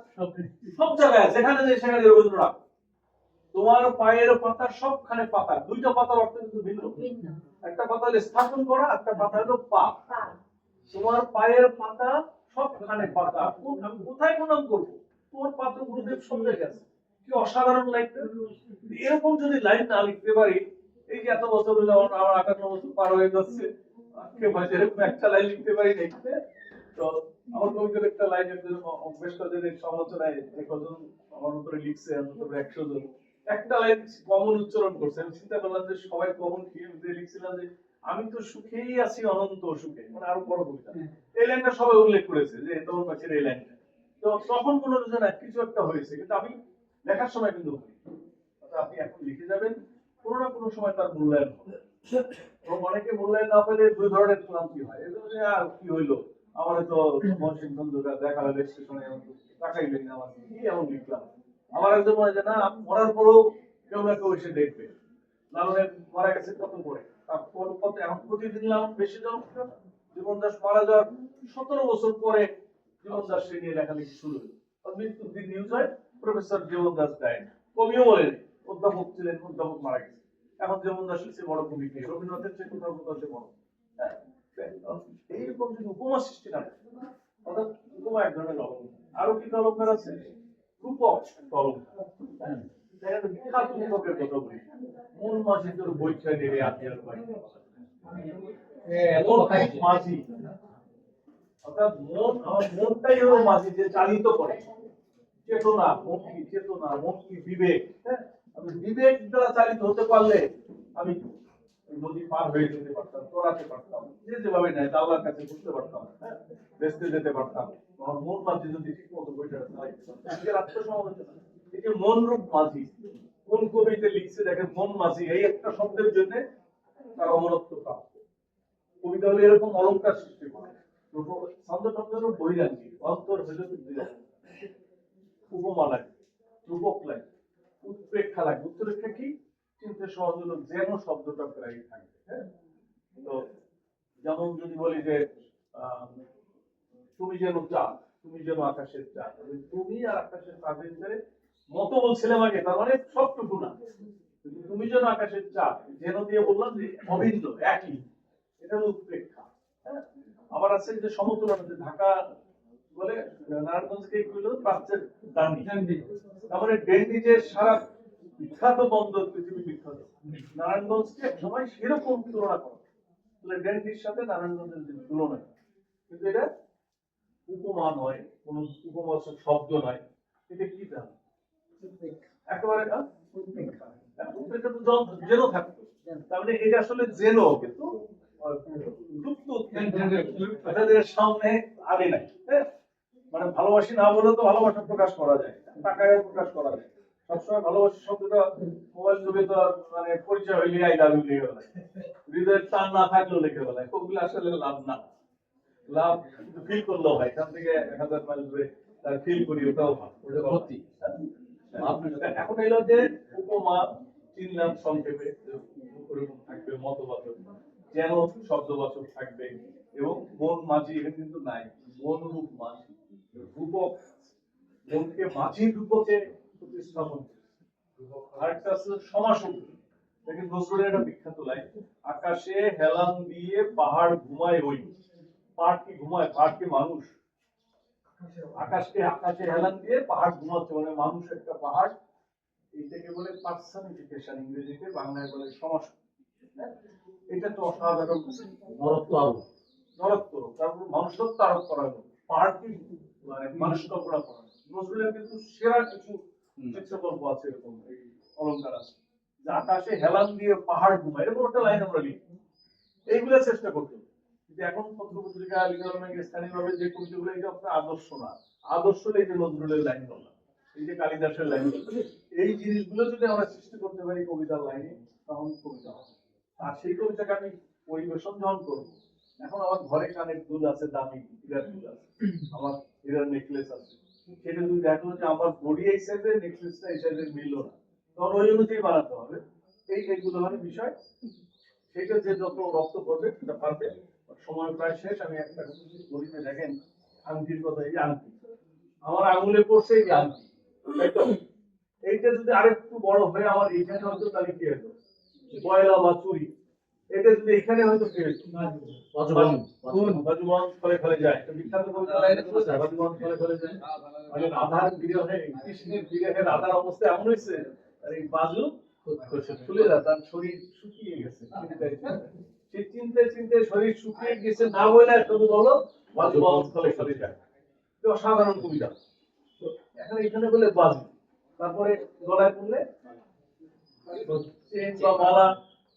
সব জায়গায়, যেখানে যে সেখানে রবীন্দ্রনাথ। তোমার পায়ের পাতা সবখানে পাতা, দুইটা পাতার অর্থ কিন্তু ভিন্ন। একটা পাতা হলো স্থাপন করা, একটা পাতা হলো পা। তোমার পায়ের পাতা সবখানে পাতা, আমি কোথায় প্রণাম করবো? তোমার পাতা গুরুদেব সব জায়গায় আছে। কি অসাধারণ লাইনটা! এরকম যদি লাইন না লিখতে পারি, এই যে এত বছর হলো আমার 58 বছর পার হয়ে যাচ্ছে, আজকে মাঝে এরকম একটা লাইন লিখতে পারি লিখতে। তো আমার কবিতার একটা লাইন বেশ কয়েকজনের সমালোচনায় যে কজন আমার উপরে লিখছে, অন্তত 100 জন একটা লাইন কমন উচ্চারণ করছে। আমি চিন্তা করলাম যে সবাই কমন কি, আমি লিখছিলাম যে আমি তো সুখেই আছি অনন্ত সুখে, মানে আরো বড় কবিতা। এই লাইনটা সবাই উল্লেখ করেছে যে তোমার পাশের এই লাইনটা। তো তখন মনে হলো যে না, কিছু একটা হয়েছে, কিন্তু আমি লেখার সময় কিন্তু আপনি এখন লিখে যাবেন, কোনো না কোনো সময় তার মূল্যায়ন হবে। এবং অনেকে মূল্যায়ন না পেলে দুই ধরনের ক্লান্তি হয়, যে আর কি হইলো, আমার তো মহসিন বন্ধুরা দেখা হলে স্টেশনে টাকাই লেগে আমার কি এমন লিখলাম। আমার একদম মনে হয় যে না, মরার পরেও কেউ না কেউ এসে দেখবে। লালনের মারা গেছে কত পরে, তারপর কত এখন প্রতিদিন লালন বেশি জনপ্রিয় না। জীবন দাস মারা যাওয়ার 17 বছর পরে জীবন দাস সে নিয়ে লেখালেখি শুরু হলো। মৃত্যুর দিন নিউজ হয়, প্রফেসর জীবন দাস ডায়েন। কবিও বলেন, অধ্যাপক ছিলেন, অধ্যাপক মারা গেছে। এখন জীবন দাস হচ্ছে বড় কবি, রবীন্দ্রনাথের চেয়ে কোথাও কোথাও সে বড়। হ্যাঁ, এইরকম যদি উপমা সৃষ্টি না করে, অর্থাৎ উপমা এক ধরনের অলঙ্কার। আরো কি অলঙ্কার আছে? রূপক অলঙ্কার। হ্যাঁ, দেখেন বিখ্যাত রূপকের কথা বলি, মন মাঝি তোর বইটা নেবে আত্মীয় ভাই, মাঝি। অর্থাৎ মন, আমার মনটাই হলো মাঝি, যে চালিত করে চেতনা, মন কি চেতনা, মন কি বিবেক। হ্যাঁ, আমি বিবেক দ্বারা চালিত হতে পারলে আমি নদী পার হয়ে যেতে পারতাম, চড়াতে পারতাম, যে যেভাবে নেয় আল্লাহর কাছে বুঝতে পারতাম, হ্যাঁ, বেসতে যেতে পারতাম। আমার মন মাঝি যদি ঠিক মতো বইটা চালাইতে পারতাম। নিজের আত্মসমালোচনা, এই যে মন রূপ মাঝি, কোন কবিতে লিখছে দেখেন, মন মাঝি এই একটা শব্দের জন্য তার অমরত্ব প্রাপ্ত। কবিতা হলে এরকম অলঙ্কার সৃষ্টি করে। ছন্দ ছন্দের বৈরাগী অন্তর হইল উপমা লাগে, রূপক লাগে, উৎপ্রেক্ষা লাগে। উৎপ্রেক্ষা কি? চিন্তা সহজ হলো যেন শব্দটা প্রায় থাকবে। হ্যাঁ, তো যেমন যদি বলি যে তুমি যেন চাঁদ, তুমি যেন আকাশের চাঁদ, তুমি আর আকাশের চাঁদের ভিতরে মতো বলছিলাম আগে, তার মানে সবটুকু না। তুমি যেন আকাশের চাঁদ, যেন দিয়ে বললাম যে অভিন্ন একই, এটা হলো উৎপ্রেক্ষা। হ্যাঁ, আবার আছে যে সমতুলনা, যে ঢাকা বলে নারায়ণগঞ্জকে কি হলো প্রাচ্যের দান্ডি। তারপরে ডেন্ডি যে সারা বিখ্যাত বন্দর, পৃথিবী বিখ্যাত, নারায়ণগঞ্জকে এক সময় সেরকম তুলনা করা, তাহলে ডেন্ডির সাথে নারায়ণগঞ্জের যে তুলনা, কিন্তু এটা উপমা নয়, কোন উপমাসক শব্দ নয়, এটা কি জানো একেবারে না উৎপ্রেক্ষা। উৎপ্রেক্ষা তো যেন থাকতো, তার মানে এটা আসলে যেন, কিন্তু সামনে আগে নাই। হ্যাঁ, মানে ভালোবাসি না বলে তো ভালোবাসা প্রকাশ করা যায়, টাকায় প্রকাশ করা যায়। সবসময় ভালোবাসি শব্দটা মোবাইল যুগে তো মানে পরিচয় হইলে আই লাভ ইউ লিখে বেলায়, হৃদয়ের টান না থাকলেও লিখে বেলায়, ওগুলো আসলে লাভ না। লাভ ফিল করলেও হয়, এখান থেকে 1000 মাইল দূরে ফিল করি, ওটাও ক্ষতি। এখন এলো যে উপমা চিনলাম সংক্ষেপে, ওরকম থাকবে মতবাচক, যেন শব্দবাচক থাকবে, এবং মন মাঝি এখানে কিন্তু নাই, মন রূপ মাঝি, রূপক মনকে মাঝির রূপকে প্রতিস্থাপন। আরেকটা আছে সমাসক। দেখেন নজরুলের একটা বিখ্যাত লাইন, আকাশে হেলান দিয়ে পাহাড় ঘুমায় ওই। পাহাড় কি ঘুমায়? পাহাড় কি মানুষ? আকাশকে আকাশে হেলান দিয়ে পাহাড় ঘুমাচ্ছে, মানে মানুষ একটা পাহাড়। এটাকে বলে পার্সনিফিকেশন, ইংরেজিতে, বাংলায় বলে সমাসক। এটা তো অসাধারণ নরত্ব আরোপ। নরত্ব, তারপর মানুষত্ব আরোপ করা হলো, পাহাড় কি মানে মানুষ কল্পনা করা, নজরুলের কিন্তু সেরা কিছু চিত্রকল্প আছে, এরকম এই অলংকার আছে, যে আকাশে হেলান দিয়ে পাহাড় ঘুমায়, এরকম একটা লাইন আমরা লিখি। এইগুলো চেষ্টা করতে হবে। কিন্তু এখন পত্র পত্রিকা স্থানীয়ভাবে যে কবিতাগুলো, এই যে আপনার আদর্শ না, আদর্শ এই যে নজরুলের লাইন বলা, এই যে কালিদাসের লাইন বলা, এই জিনিসগুলো যদি আমরা সৃষ্টি করতে পারি কবিতার লাইনে, তখন কবিতা হবে। আর সেই কবিতাকে আমি পরিবেশন যখন করবো, এখন আমার ঘরে কানের দুল আছে, দামি হীরার দুল আছে, আমার হীরার নেকলেস আছে, সেটা যদি দেখলো যে আমার বডি এই সাইজের, নেকলেসটা এই সাইজের মিললো না, তখন ওই অনুযায়ী বানাতে হবে। এইগুলো হলো বিষয়। সেটা যে যত রক্ত করবে সেটা পারবে। সময় প্রায় শেষ। আমি একটা বলিতে দেখেন, আংটির কথা, এই যে আংটি আমার আঙুলে পড়ছে, এই যে আংটি, তাই তো? এইটা যদি আরেকটু বড় হয়ে আমার এইখানে হয়তো, তাহলে কি হতো? গয়লা বা চুরি। এটা যদি এখানে হয়তো কি হতো? বাজুবন ফলে ফলে যায়। এটা বিখ্যাত কবিতা লাইনে বলেছে, বাজুবন ফলে ফলে যায়। মানে রাধার বিরহে, কৃষ্ণের বিরহে রাধার অবস্থা এমন হয়েছে, আর এই বাজু ফুলে যায়, তার শরীর শুকিয়ে গেছে। সে চিনতে চিনতে শরীর শুকিয়ে গেছে, না বলে শুধু বলো বাজুবন ফলে ফলে যায়। এটা অসাধারণ কবিতা। তো এখন এখানে বলে বাজু, তারপরে গলায় পড়লে চেন বা মালা।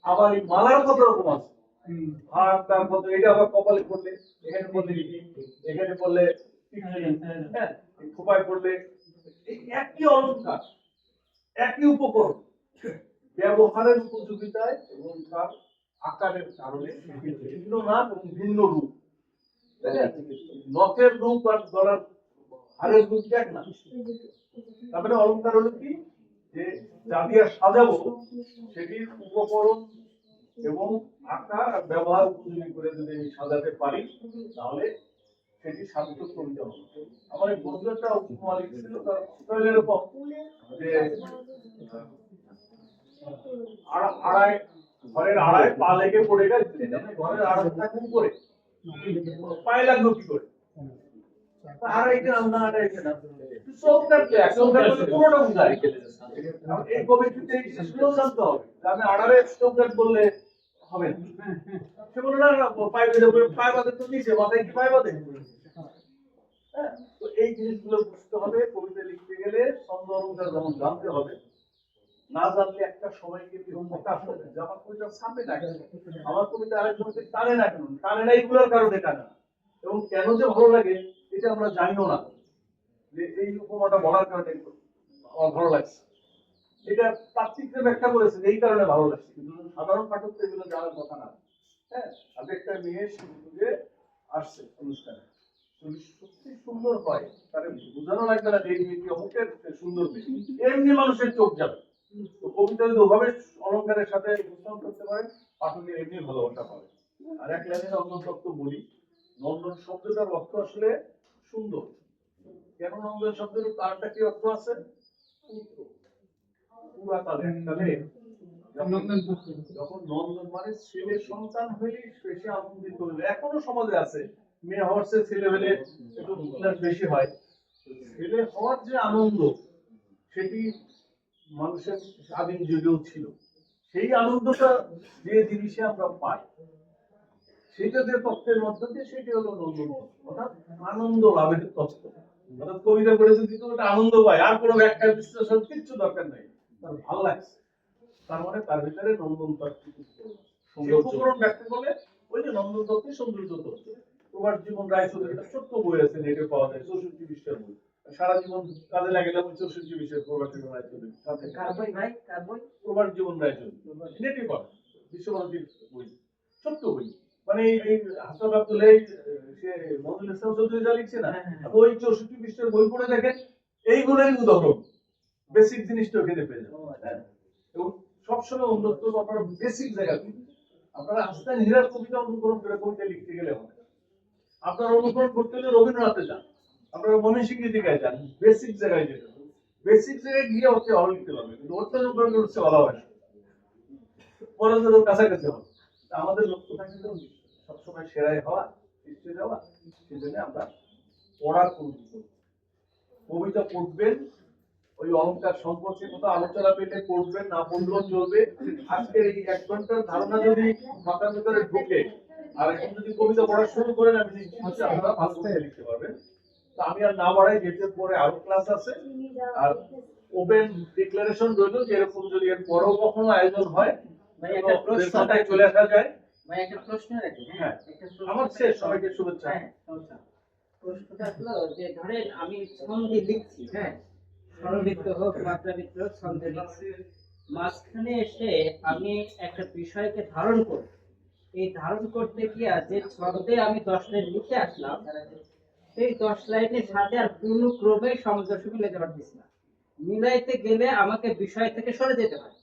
আবার এই মালার কত রকম আছে, আর তার মধ্যে এটা আবার কপালে পড়লে, এখানে পড়লে এখানে পড়লে, হ্যাঁ, খোপায় পড়লে, এই একই অলংকার, একই উপকরণ, ব্যবহারের উপযোগিতায় এবং তার আকারের কারণে ভিন্ন নাম এবং ভিন্ন রূপ। নখের রূপ আর গলার হারের রূপ এক না। তারপরে অলংকার হলো কি, যে যা দিয়ে সাজাবো সেটির উপকরণ এবং আকার আর ব্যবহার উপযোগী করে যদি আমি সাজাতে পারি, তাহলে সেটি সার্থক কবিতা হবে। আমার এই বন্ধু একটা উপমা লিখেছিল, তার স্টাইল এরকম যে আড়াই ঘরের আড়ায় পা লেগে পড়ে গেছে, ঘরের আড়াই থাকুন করে পায়ে লাগলো কি করে? আড়াইটা না, আড়াইটা না, চোখ কাটলে চোখ কাটলে পুরোটা বুঝায়। এই কবিতাতে এই জিনিসগুলো জানতে হবে, আমি আড়ারে চোখ কাট করলে হবে না। সে বললো না, পায়ে বেঁধে পায়ে বাঁধে তো নিচে, মাথায় কি পায়ে বাঁধে? হ্যাঁ, তো এই জিনিসগুলো বুঝতে হবে। কবিতা লিখতে গেলে ছন্দ অলংকার যেমন জানতে হবে, না জানলে একটা সময় কিন্তু হতাশ হবে যে আমার কবিতা ছাপে না কেন, আমার কবিতা আরেকজনকে টানে না কেন, টানে না এইগুলোর কারণে টানে না। এবং কেন যে ভালো লাগে এটা আমরা জানিও না, যে এই উপমাটা বলার কারণে আমার ভালো লাগছে, এটা তাত্ত্বিকরা ব্যাখ্যা করেছেন এই কারণে ভালো লাগছে, কিন্তু সাধারণ পাঠক তো এগুলো জানার কথা না। হ্যাঁ, আপনি একটা মেয়ে সুযোগে আসছে অনুষ্ঠানে, যদি সত্যি সুন্দর হয়, তাহলে বোঝানো লাগবে না যে এই মেয়েটি অমুকের সুন্দর মেয়ে, এমনি মানুষের চোখ যাবে। তো কবিতা যদি ওভাবে অলংকারের সাথে উপস্থাপন করতে পারেন, পাঠকের এমনি ভালোবাসা পাবে। আর এক লাইনে নন্দন তত্ত্ব বলি, নন্দন শব্দটার অর্থ আসলে সুন্দর। কেন নন্দন শব্দের তারটা কি অর্থ আছে? পুরাকালে যখন নন্দন মানে ছেলে সন্তান হইলে বেশি আনন্দিত হইলে, এখনো সমাজে আছে মেয়ে হওয়ার চেয়ে ছেলে হলে একটু উল্লাস বেশি হয়। ছেলে হওয়ার যে আনন্দ, সেটি মানুষের আদিম যুগেও ছিল। সেই আনন্দটা যে জিনিসে আমরা পাই, সেটা যে তত্ত্বের মধ্যে দিয়ে, সেটি হলো নন্দন তত্ত্ব, অর্থাৎ আনন্দ লাভের তত্ত্ব। অর্থাৎ কবিতা পড়ে যদি কেউ একটা আনন্দ পায়, আর কোনো ব্যাখ্যা বিশ্লেষণ কিচ্ছু দরকার নেই, তার ভালো লাগছে, তার মানে তার ভিতরে নন্দন তত্ত্ব সৌন্দর্য ব্যাখ্যা করলে, ওই যে নন্দন তত্ত্বের সৌন্দর্য তত্ত্ব। প্রবাস জীবন রায়চৌধুরীর একটা ছোট্ট বই আছে, নেটে পাওয়া যায়, 64 পৃষ্ঠার বই। সারা জীবন কাজে লাগে না, 64 পৃষ্ঠার প্রবাস জীবন রায়চৌধুরী। কার বই ভাই, কার বই? প্রবাস জীবন রায়চৌধুরী, নেটে পাওয়া যায়, বিশ্বভারতীর বই, ছোট্ট বই। মানে এই হাসপাত আব্দুল্লাহ, সে মজুল ইসলাম চৌধুরী যা লিখছে না, ওই 64 পৃষ্ঠার বই পড়ে দেখেন, এইগুলোরই উদাহরণ, বেসিক জিনিসটা ওখানে পেয়ে যাবেন। এবং সবসময় উন্নত আপনারা বেসিক জায়গা, আপনারা আস্তে হীরার কবিতা অনুকরণ করে কবিতা লিখতে গেলে হবে। আপনারা অনুকরণ করতে হলে রবীন্দ্রনাথে যান, আপনারা ময়মনসিংহের দিকে যান, বেসিক জায়গায় যেতে হবে। বেসিক জায়গায় গিয়ে হচ্ছে ভালো লিখতে পারবে, কিন্তু ওর তো অনুকরণ করছে ভালো হয় না, পরে তো কাছাকাছি হবে। আমাদের লক্ষ্য থাকে তো সবসময় সেরাই হওয়া, শিখতে যাওয়া। সেজন্য আমরা পড়ার কবিতা পড়বেন, ওই অলংকার সম্পর্কে কোথাও আলোচনা পেলে পড়বেন, না পড়লেও চলবে। আজকের এই 1 ঘন্টার ধারণা যদি মাথার ভিতরে ঢুকে, আর এখন যদি কবিতা পড়া শুরু করেন, আমি নিশ্চিত আপনারা ভালো করে লিখতে পারবেন। তো আমি আর না বাড়াই, যেতে পরে আরো ক্লাস আছে। আর ওপেন ডিক্লারেশন রইল যে এরকম যদি এর পরেও কখনো আয়োজন হয় ভাই একটা প্রশ্ন সন্ধ্যায় চলে আসা যায়। ভাই একটা প্রশ্ন রাখি, হ্যাঁ, হ্যাঁ একটা প্রশ্ন আমার শেষ, সবাইকে শুভেচ্ছা। হ্যাঁ সমস্যা। প্রশ্নটা হলো যে ধরেন আমি ছন্দে লিখছি, হ্যাঁ স্বরবৃত্ত হোক মাত্রাবৃত্ত হোক ছন্দে লিখছি, মাঝখানে এসে আমি একটা বিষয়কে ধারণ করি। এই ধারণ করতে গিয়ে যে ছন্দে আমি 10 লাইন লিখে আসলাম, সেই 10 লাইনের সাথে আর কোনো ক্রমে সামঞ্জস্য মিলাতে পারতেছি না। মিলাইতে গেলে আমাকে বিষয় থেকে সরে যেতে হয়।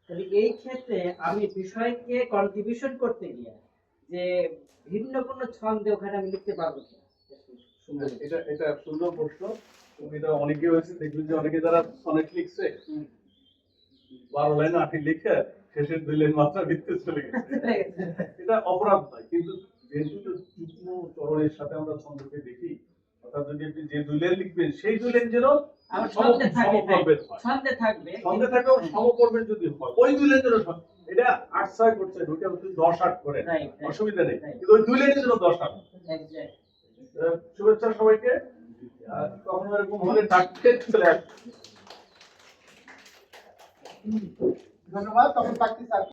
তাহলে এই ক্ষেত্রে আমি বিষয়কে কন্ট্রিবিউশন করতে গিয়ে যে ভিন্ন কোনো ছন্দে ওখানে আমি লিখতে পারবো কিনা? এটা এটা সুন্দর প্রশ্ন। এটা অনেকে হয়েছে, দেখবেন যে অনেকে যারা সনেট লিখছে 12 লাইন 8 লিখে শেষের 2 লাইন মাত্রা ভিত্তি চলে গেছে। এটা অপরাধ নয়, কিন্তু যেহেতু যুগ্ম চরণের সাথে আমরা ছন্দকে দেখি, অর্থাৎ যদি আপনি যে 2 লাইন লিখবেন সেই 2 লাইন যেন আমার ছন্দে থাকবে, সমপর্বের হয়। ছন্দে থাকবে, ছন্দে থাকলেও সমপর্বের যদি হয়, ওই 2 লাইন যেন এটা 8-6 করছে, ওইটা হচ্ছে 10-8 করে, Right, right. অসুবিধা নেই, Right. কিন্তু ওই 2 লাইনের জন্য 10-8। exact. শুভেচ্ছা সবাইকে। কখনো এরকম হলে ডাকতে চলে আসবে। ধন্যবাদ। তখন বাকি স্যার